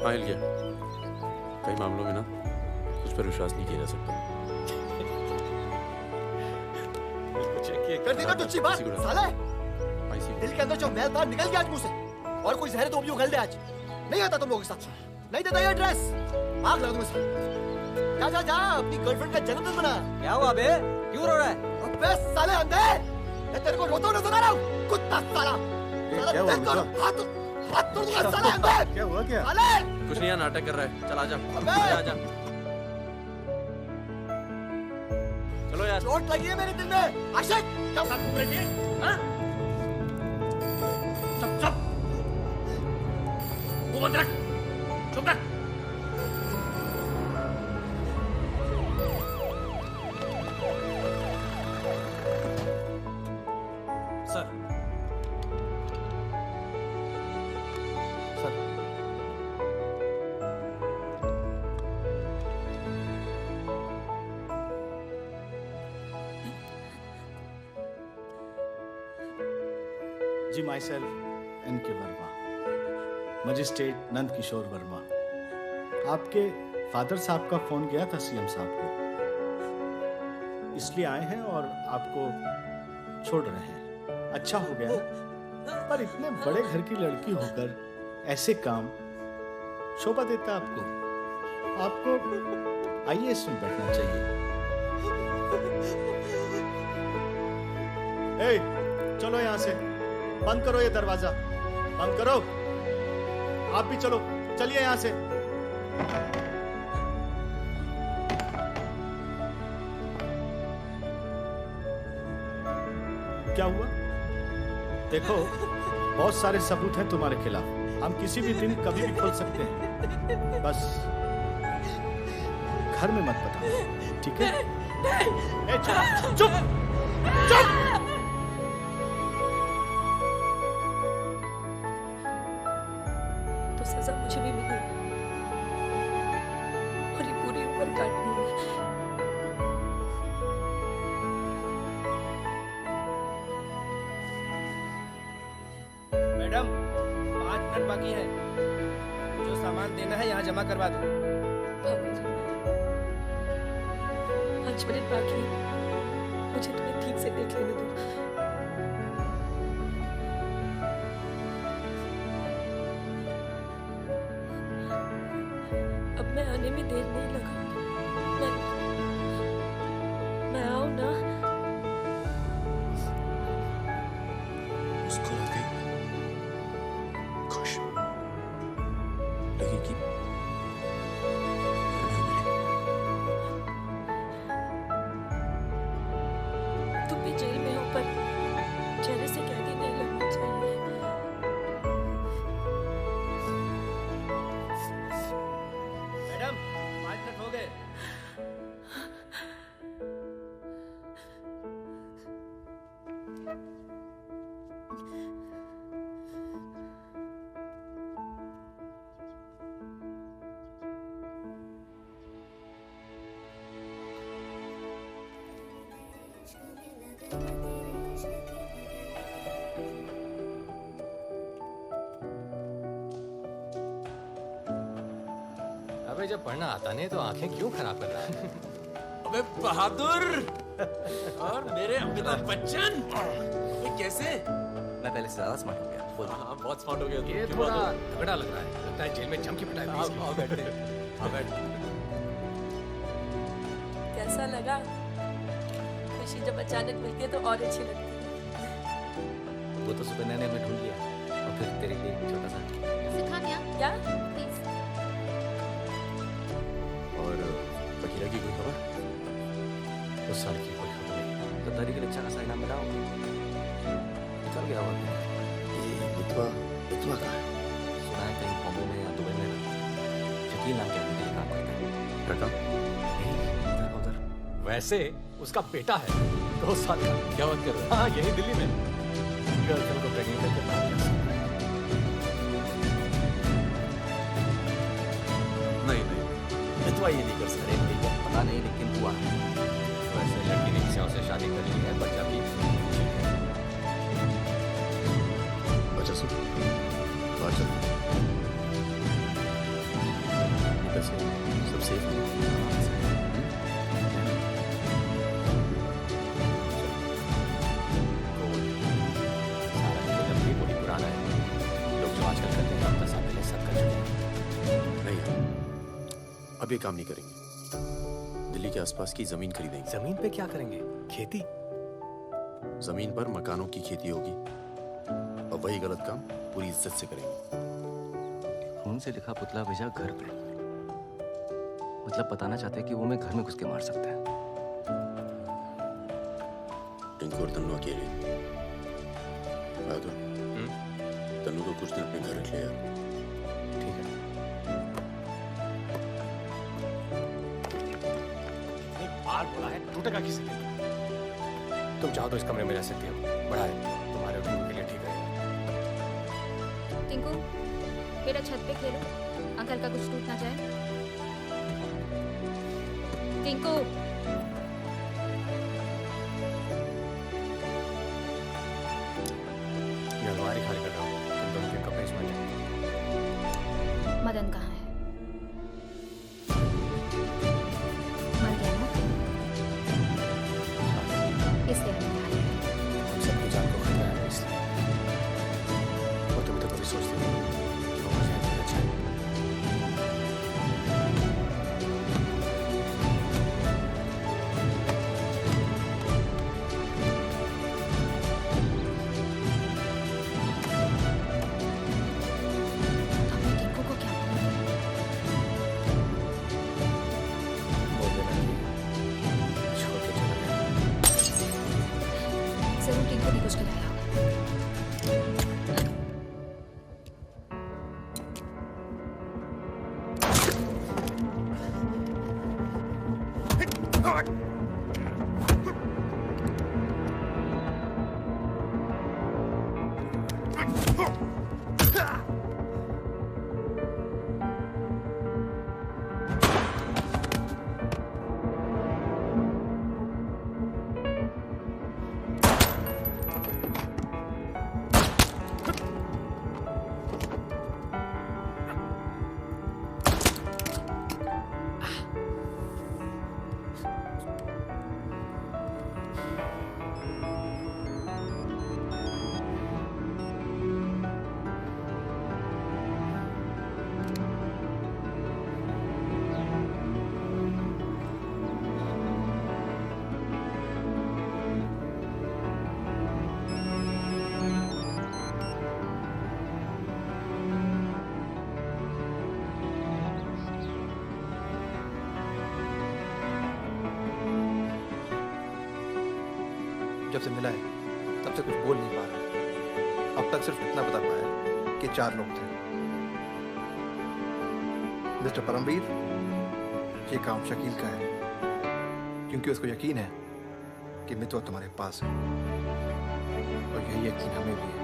हाँ हिल गया। कई मामलों में ना उस पर विश्वास नहीं किया जा सकता। कर दी ना टुच्ची बात, साले। ऐसी दिल के अंदर जो मैल था निकल गया आज मुंह से, और कोई जहर तो भी उगल दे आज। नहीं आता तुम लोगों के साथ, नहीं देता ये ड्रेस, आग लगा दूंगा साले। जा जा जा, अपनी गर्लफ्रेंड का जन्मदिन मना। क्या हुआ बे? क्यों रो रहा है? अबे साले अंधे, मैं तेरे को रोता नजर आ रहा हूँ, कुत्ता साला। क्या हुआ मुझे? हाथ तोड़ दूंगा साले अंधे। क्या हुआ क्या? साले कुछ नहीं यार, नाटक कर रहा है। चल आजा, अबे! आजा। चलो यार। चोट लगी है मेरे दिल में। आशिक क्या साथ घूम रही है? हाँ? चुप वो बंद रख, चुप रख। Sir ji myself N K Verma, magistrate Nand Kishore Verma. आपके फादर साहब का फोन गया था सीएम साहब को। इसलिए आए हैं और आपको छोड़ रहे हैं। अच्छा हो गया ना? पर इतने बड़े घर की लड़की होकर ऐसे काम शोभा देता आपको आईएएस में बैठना चाहिए। ए, चलो यहां से, बंद करो ये दरवाजा, बंद करो। आप भी चलो, चलिए यहां से। क्या हुआ? देखो, बहुत सारे सबूत हैं तुम्हारे खिलाफ। हम किसी भी दिन कभी भी खोल सकते हैं। बस घर में मत बताओ, ठीक है? ए, चुप चुप चुप। तो सजा मुझे भी मिलेगी और ये पूरी उम्र काटनी है। मैडम 5 मिनट बाकी है, जो सामान देना है यहाँ जमा करवा दो। 5 मिनट बाकी है, मुझे तुम्हें ठीक से देख लेने दो। अब मैं आने में देर नहीं लगाऊंगी। मैं आऊं ना? मुस्कुरा गई, खुश लगेगी। तुम भी जेल में हो, पर चेहरे से कैदी नहीं लगना चाहिए। मैडम 5 मिनट हो गए। अबे जब पढ़ना आता नहीं तो आंखें क्यों खराब कर रहा है? अबे बहादुर और मेरे अमिताभ बच्चन, ये कैसे? मैं पहले से ज्यादा स्मार्ट हो गया। बोल। हाँ बहुत स्मार्ट हो गया तू। ये थोड़ा तगड़ा लग रहा है, लगता है जेल में जम की पिटाई हुई इसकी। आओ बैठते हैं, आओ बैठ। कैसा लगा? खुशी जब अचानक मिलती है तो और अच्छी लगती है। वो तो सुकन्या ने हमें ढूंढ लिया और फिर तेरे लिए एक छोटा सा। सिखा क्या? प्लीज। और बकीरा की कोई खबर? उस साल की कोई खबर नहीं। गद्दारी के लिए अच्छा खासा इनाम मिला होगा। निकल गया होगा। ये बितवा कहाँ है? सुना है कहीं बॉम्बे में या दुबई में शकील नाम के आदमी के लिए काम करता है। क्या काम? उधर। वैसे उसका बेटा है 2 साल का। क्या बात कर रहे हो? हाँ, यही दिल्ली में गर्लफ्रेंड को प्रेग्नेंट करके मार दिया। नहीं, बितवा ये नहीं कर सकते। पता नहीं लेकिन हुआ। वैसे लड़की ने किसी और से शादी कर ली है, बच्चा भी ठीक है। अच्छा सुन, बाहर चल। कैसे? सब सेफ है? वही पुराना है। लोग जो आजकल करते हैं 10 साल पहले सब कर चुके हैं। नहीं यार, अब ये काम नहीं करेंगे। दिल्ली के आसपास की जमीन खरीदेंगे। जमीन पे क्या करेंगे? खेती? जमीन पर मकानों की खेती होगी और वही गलत काम पूरी इज्जत से करेंगे। खून से लिखा पुतला भेजा घर पे, मतलब बताना चाहते हैं कि वो मैं घर में घुस के मार सकता है। टिंकू और तन्नू अकेले। बहादुर, तन्नू को कुछ दिन अपने घर रख ले यार। ठीक है। बार बोला है, टूटेगा किसी दिन। तुम चाहो तो इस कमरे में रह सकती हो, बड़ा है, तुम्हारे और टिंकू के लिए ठीक है। टिंकू बेटा छत पे खेलो, अंकल का कुछ टूट ना जाए। टिंकू मैं अलमारी खाली कर रहा हूँ, तुम दोनों के कपड़े इसमें ले। मदन कहाँ है? मर गया ना? जब से मिला है तब से कुछ बोल नहीं पा रहा। अब तक सिर्फ इतना बता पाया कि 4 लोग थे। मिस्टर परमवीर, ये काम शकील का है, क्योंकि उसको यकीन है कि मितवा तुम्हारे पास है, और यही यकीन हमें भी है।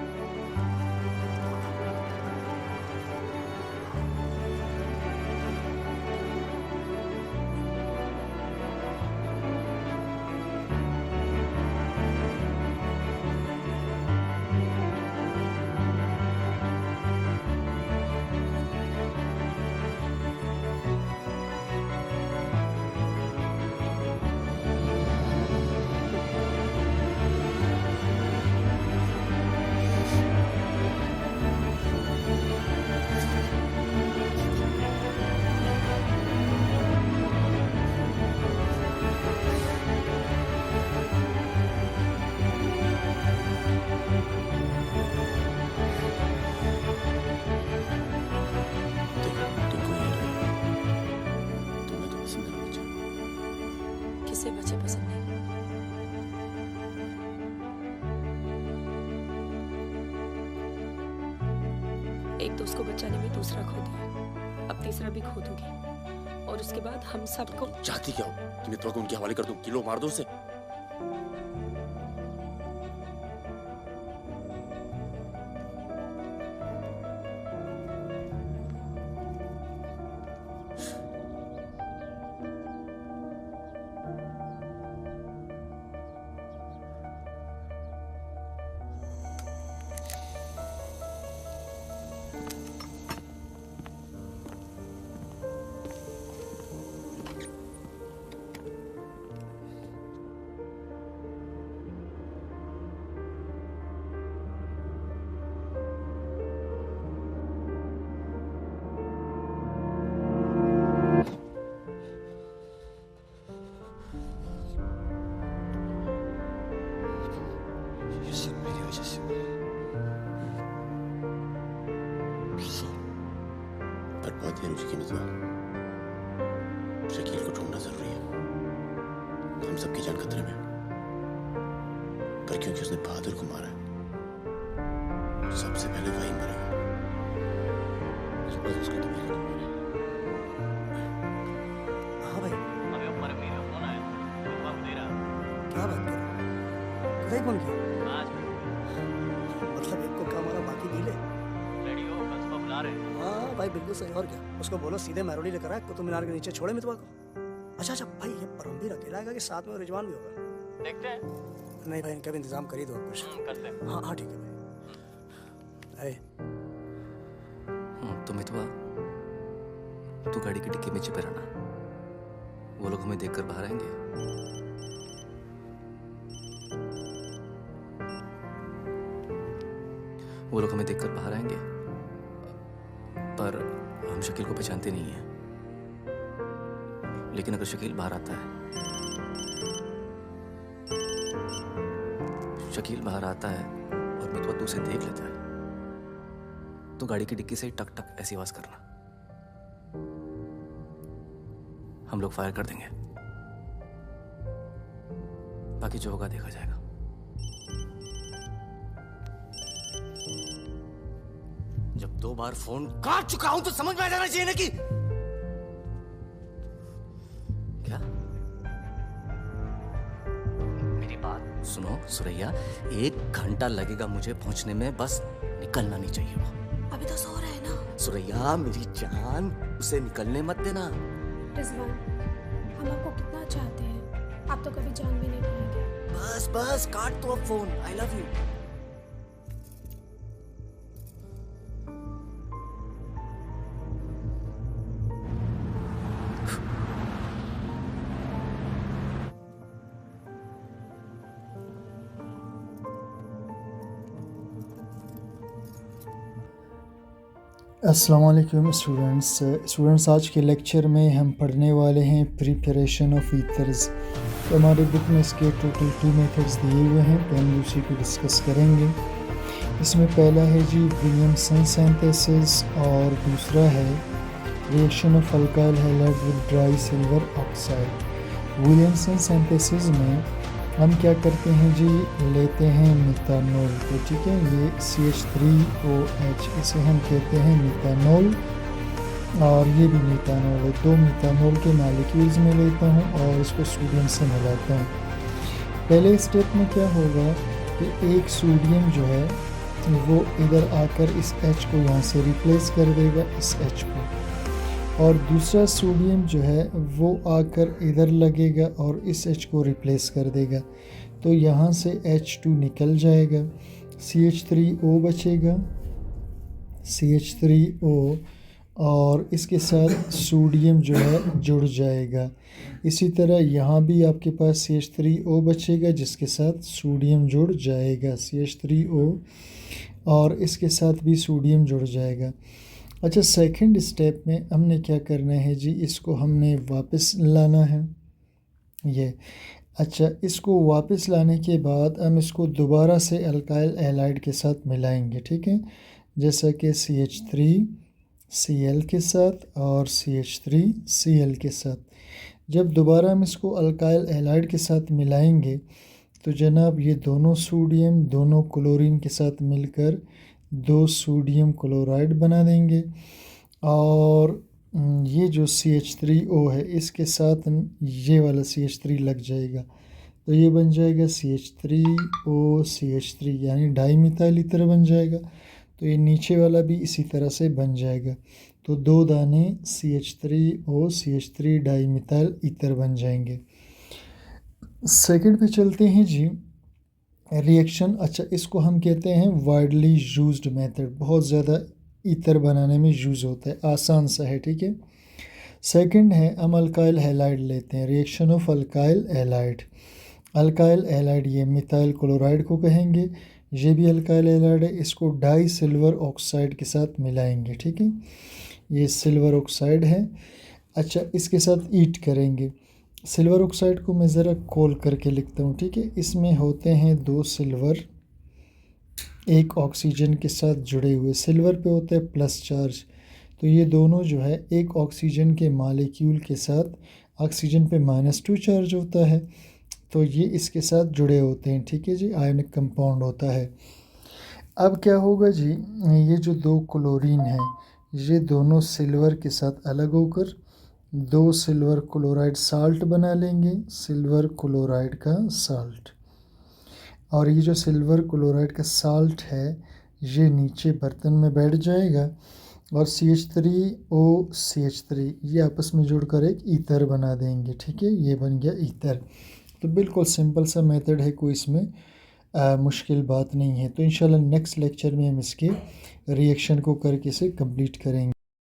किसे बच्चे पसंद नहीं? एक दोस्त को बचाने में दूसरा खो दिया, अब तीसरा भी खो दूंगी, और उसके बाद हम सबको। चाहती क्या हो कि मितवा को उनके हवाले कर दूं, किलो मार दूं उसे? पर बहुत देर हो चुकी मितवा। शकील को ढूंढना जरूरी है, हम सबकी जान खतरे में। पर क्योंकि उसने बहादुर को मारा है, सबसे पहले वही मरेगा। उसको तो मेरे को मारा। हाँ भाई, अबे ऊपर मेरा फोन आया, पापा दे रहा। क्या बात कर रहा है? कहीं फोन किया? आज मतलब एक को काम वाला बाकी नीले। रेडी हो, बस को बुला रहे। हाँ भाई, बिल्कुल सही। और क्या, उसको बोलो सीधे महरोली लेकर आए, कुतुब मीनार के नीचे छोड़े मितवा को। अच्छा भाई, ये परमवीर अकेला आएगा कि साथ में रिजवान भी होगा? देखते हैं। नहीं भाई, इनका भी इंतजाम कर ही दो कुछ। करते हैं। हाँ हाँ ठीक है भाई। तो मितवा, तू गाड़ी की डिक्की में छिपे रहना, वो लोग हमें देखकर बाहर आएंगे। वो लोग हमें देखकर बाहर आएंगे, पर हम शकील को पहचानते नहीं हैं। लेकिन अगर शकील बाहर आता है, शकील बाहर आता है और मितवा तू उसे देख लेता है, तो गाड़ी की डिक्की से ही टक टक ऐसी आवाज करना, हम लोग फायर कर देंगे। बाकी जो होगा देखा जाएगा। जब 2 बार फोन काट चुका हूं तो समझ में आ जाना चाहिए ना कि क्या सुनो सुरैया, 1 घंटा लगेगा मुझे पहुंचने में, बस निकलना नहीं चाहिए वो। अभी तो सो रहे हैं ना। सुरैया मेरी जान, उसे निकलने मत देना। रिजवान, हम आपको कितना चाहते हैं, आप तो कभी जान भी नहीं पाएंगे। बस बस काट दो अब फोन। I love you. अस्सलाम वालेकुम स्टूडेंट्स, आज के लेक्चर में हम पढ़ने वाले हैं प्रिपरेशन ऑफ ईथर्स। तो हमारे बुक में इसके टोटल 2 मेथड्स दिए हुए हैं, तो हम उसी को डिस्कस करेंगे। इसमें पहला है जी विलियमसन सिंथेसिस और दूसरा है reaction of alkyl halide with dry silver oxide. Williamson synthesis में हम क्या करते हैं जी, लेते हैं मिथानॉल को, ठीक है, ये CH3OH, इसे हम कहते हैं मिथानॉल, और ये भी मिथानॉल है। 2 मिथानॉल के मॉलिक्यूल्स में लेता हूँ और इसको सोडियम से मिलाता हूँ। पहले स्टेप में क्या होगा कि एक सोडियम जो है वो इधर आकर इस H को यहाँ से रिप्लेस कर देगा, इस H को, और दूसरा सोडियम जो है वो आकर इधर लगेगा और इस H को रिप्लेस कर देगा। तो यहाँ से H2 निकल जाएगा, CH3O बचेगा, CH3O, और इसके साथ सोडियम जो है जुड़ जाएगा। इसी तरह यहाँ भी आपके पास CH3O बचेगा जिसके साथ सोडियम जुड़ जाएगा, CH3O, और इसके साथ भी सोडियम जुड़ जाएगा। अच्छा, सेकंड स्टेप में हमने क्या करना है जी, इसको हमने वापस लाना है ये। अच्छा, इसको वापस लाने के बाद हम इसको दोबारा से अल्काइल हैलाइड के साथ मिलाएंगे, ठीक है, जैसा कि CH3Cl के साथ और CH3Cl के साथ। जब दोबारा हम इसको अल्काइल हैलाइड के साथ मिलाएंगे तो जनाब ये दोनों सोडियम दोनों क्लोरीन के साथ मिलकर 2 सोडियम क्लोराइड बना देंगे, और ये जो CH3O है इसके साथ ये वाला CH3 लग जाएगा, तो ये बन जाएगा CH3O CH3, यानी डाईमिथाइल ईथर बन जाएगा। तो ये नीचे वाला भी इसी तरह से बन जाएगा, तो 2 दाने CH3O CH3 डाईमिथाइल ईथर बन जाएंगे। सेकंड पे चलते हैं जी, रिएक्शन। अच्छा, इसको हम कहते हैं वाइडली यूज्ड मेथड, बहुत ज़्यादा ईथर बनाने में यूज़ होता है, आसान सा है, ठीक है। सेकंड है हम अल्काइल हैलाइड लेते हैं, reaction of alkyl halide. Alkyl halide ये मिथाइल क्लोराइड को कहेंगे, ये भी अल्काइल हैलाइड है, इसको डाई सिल्वर ऑक्साइड के साथ मिलाएंगे, ठीक है, ये सिल्वर ऑक्साइड है। अच्छा, इसके साथ ईट करेंगे। सिल्वर ऑक्साइड को मैं ज़रा खोल करके लिखता हूँ, ठीक है। इसमें होते हैं 2 सिल्वर 1 ऑक्सीजन के साथ जुड़े हुए, सिल्वर पे होता है प्लस चार्ज, तो ये दोनों जो है एक ऑक्सीजन के मॉलिक्यूल के साथ ऑक्सीजन पे -2 चार्ज होता है, तो ये इसके साथ जुड़े होते हैं, ठीक है जी, आयनिक कंपाउंड होता है। अब क्या होगा जी, ये जो 2 क्लोरीन है ये दोनों सिल्वर के साथ अलग होकर 2 सिल्वर क्लोराइड साल्ट बना लेंगे, सिल्वर क्लोराइड का साल्ट, और ये जो सिल्वर क्लोराइड का साल्ट है ये नीचे बर्तन में बैठ जाएगा, और CH3O CH3 ये आपस में जुड़कर एक ईथर बना देंगे, ठीक है, ये बन गया ईथर। तो बिल्कुल सिंपल सा मेथड है, कोई इसमें मुश्किल बात नहीं है। तो इंशाल्लाह नेक्स्ट लेक्चर में हम इसके रिएक्शन को करके इसे कंप्लीट करेंगे।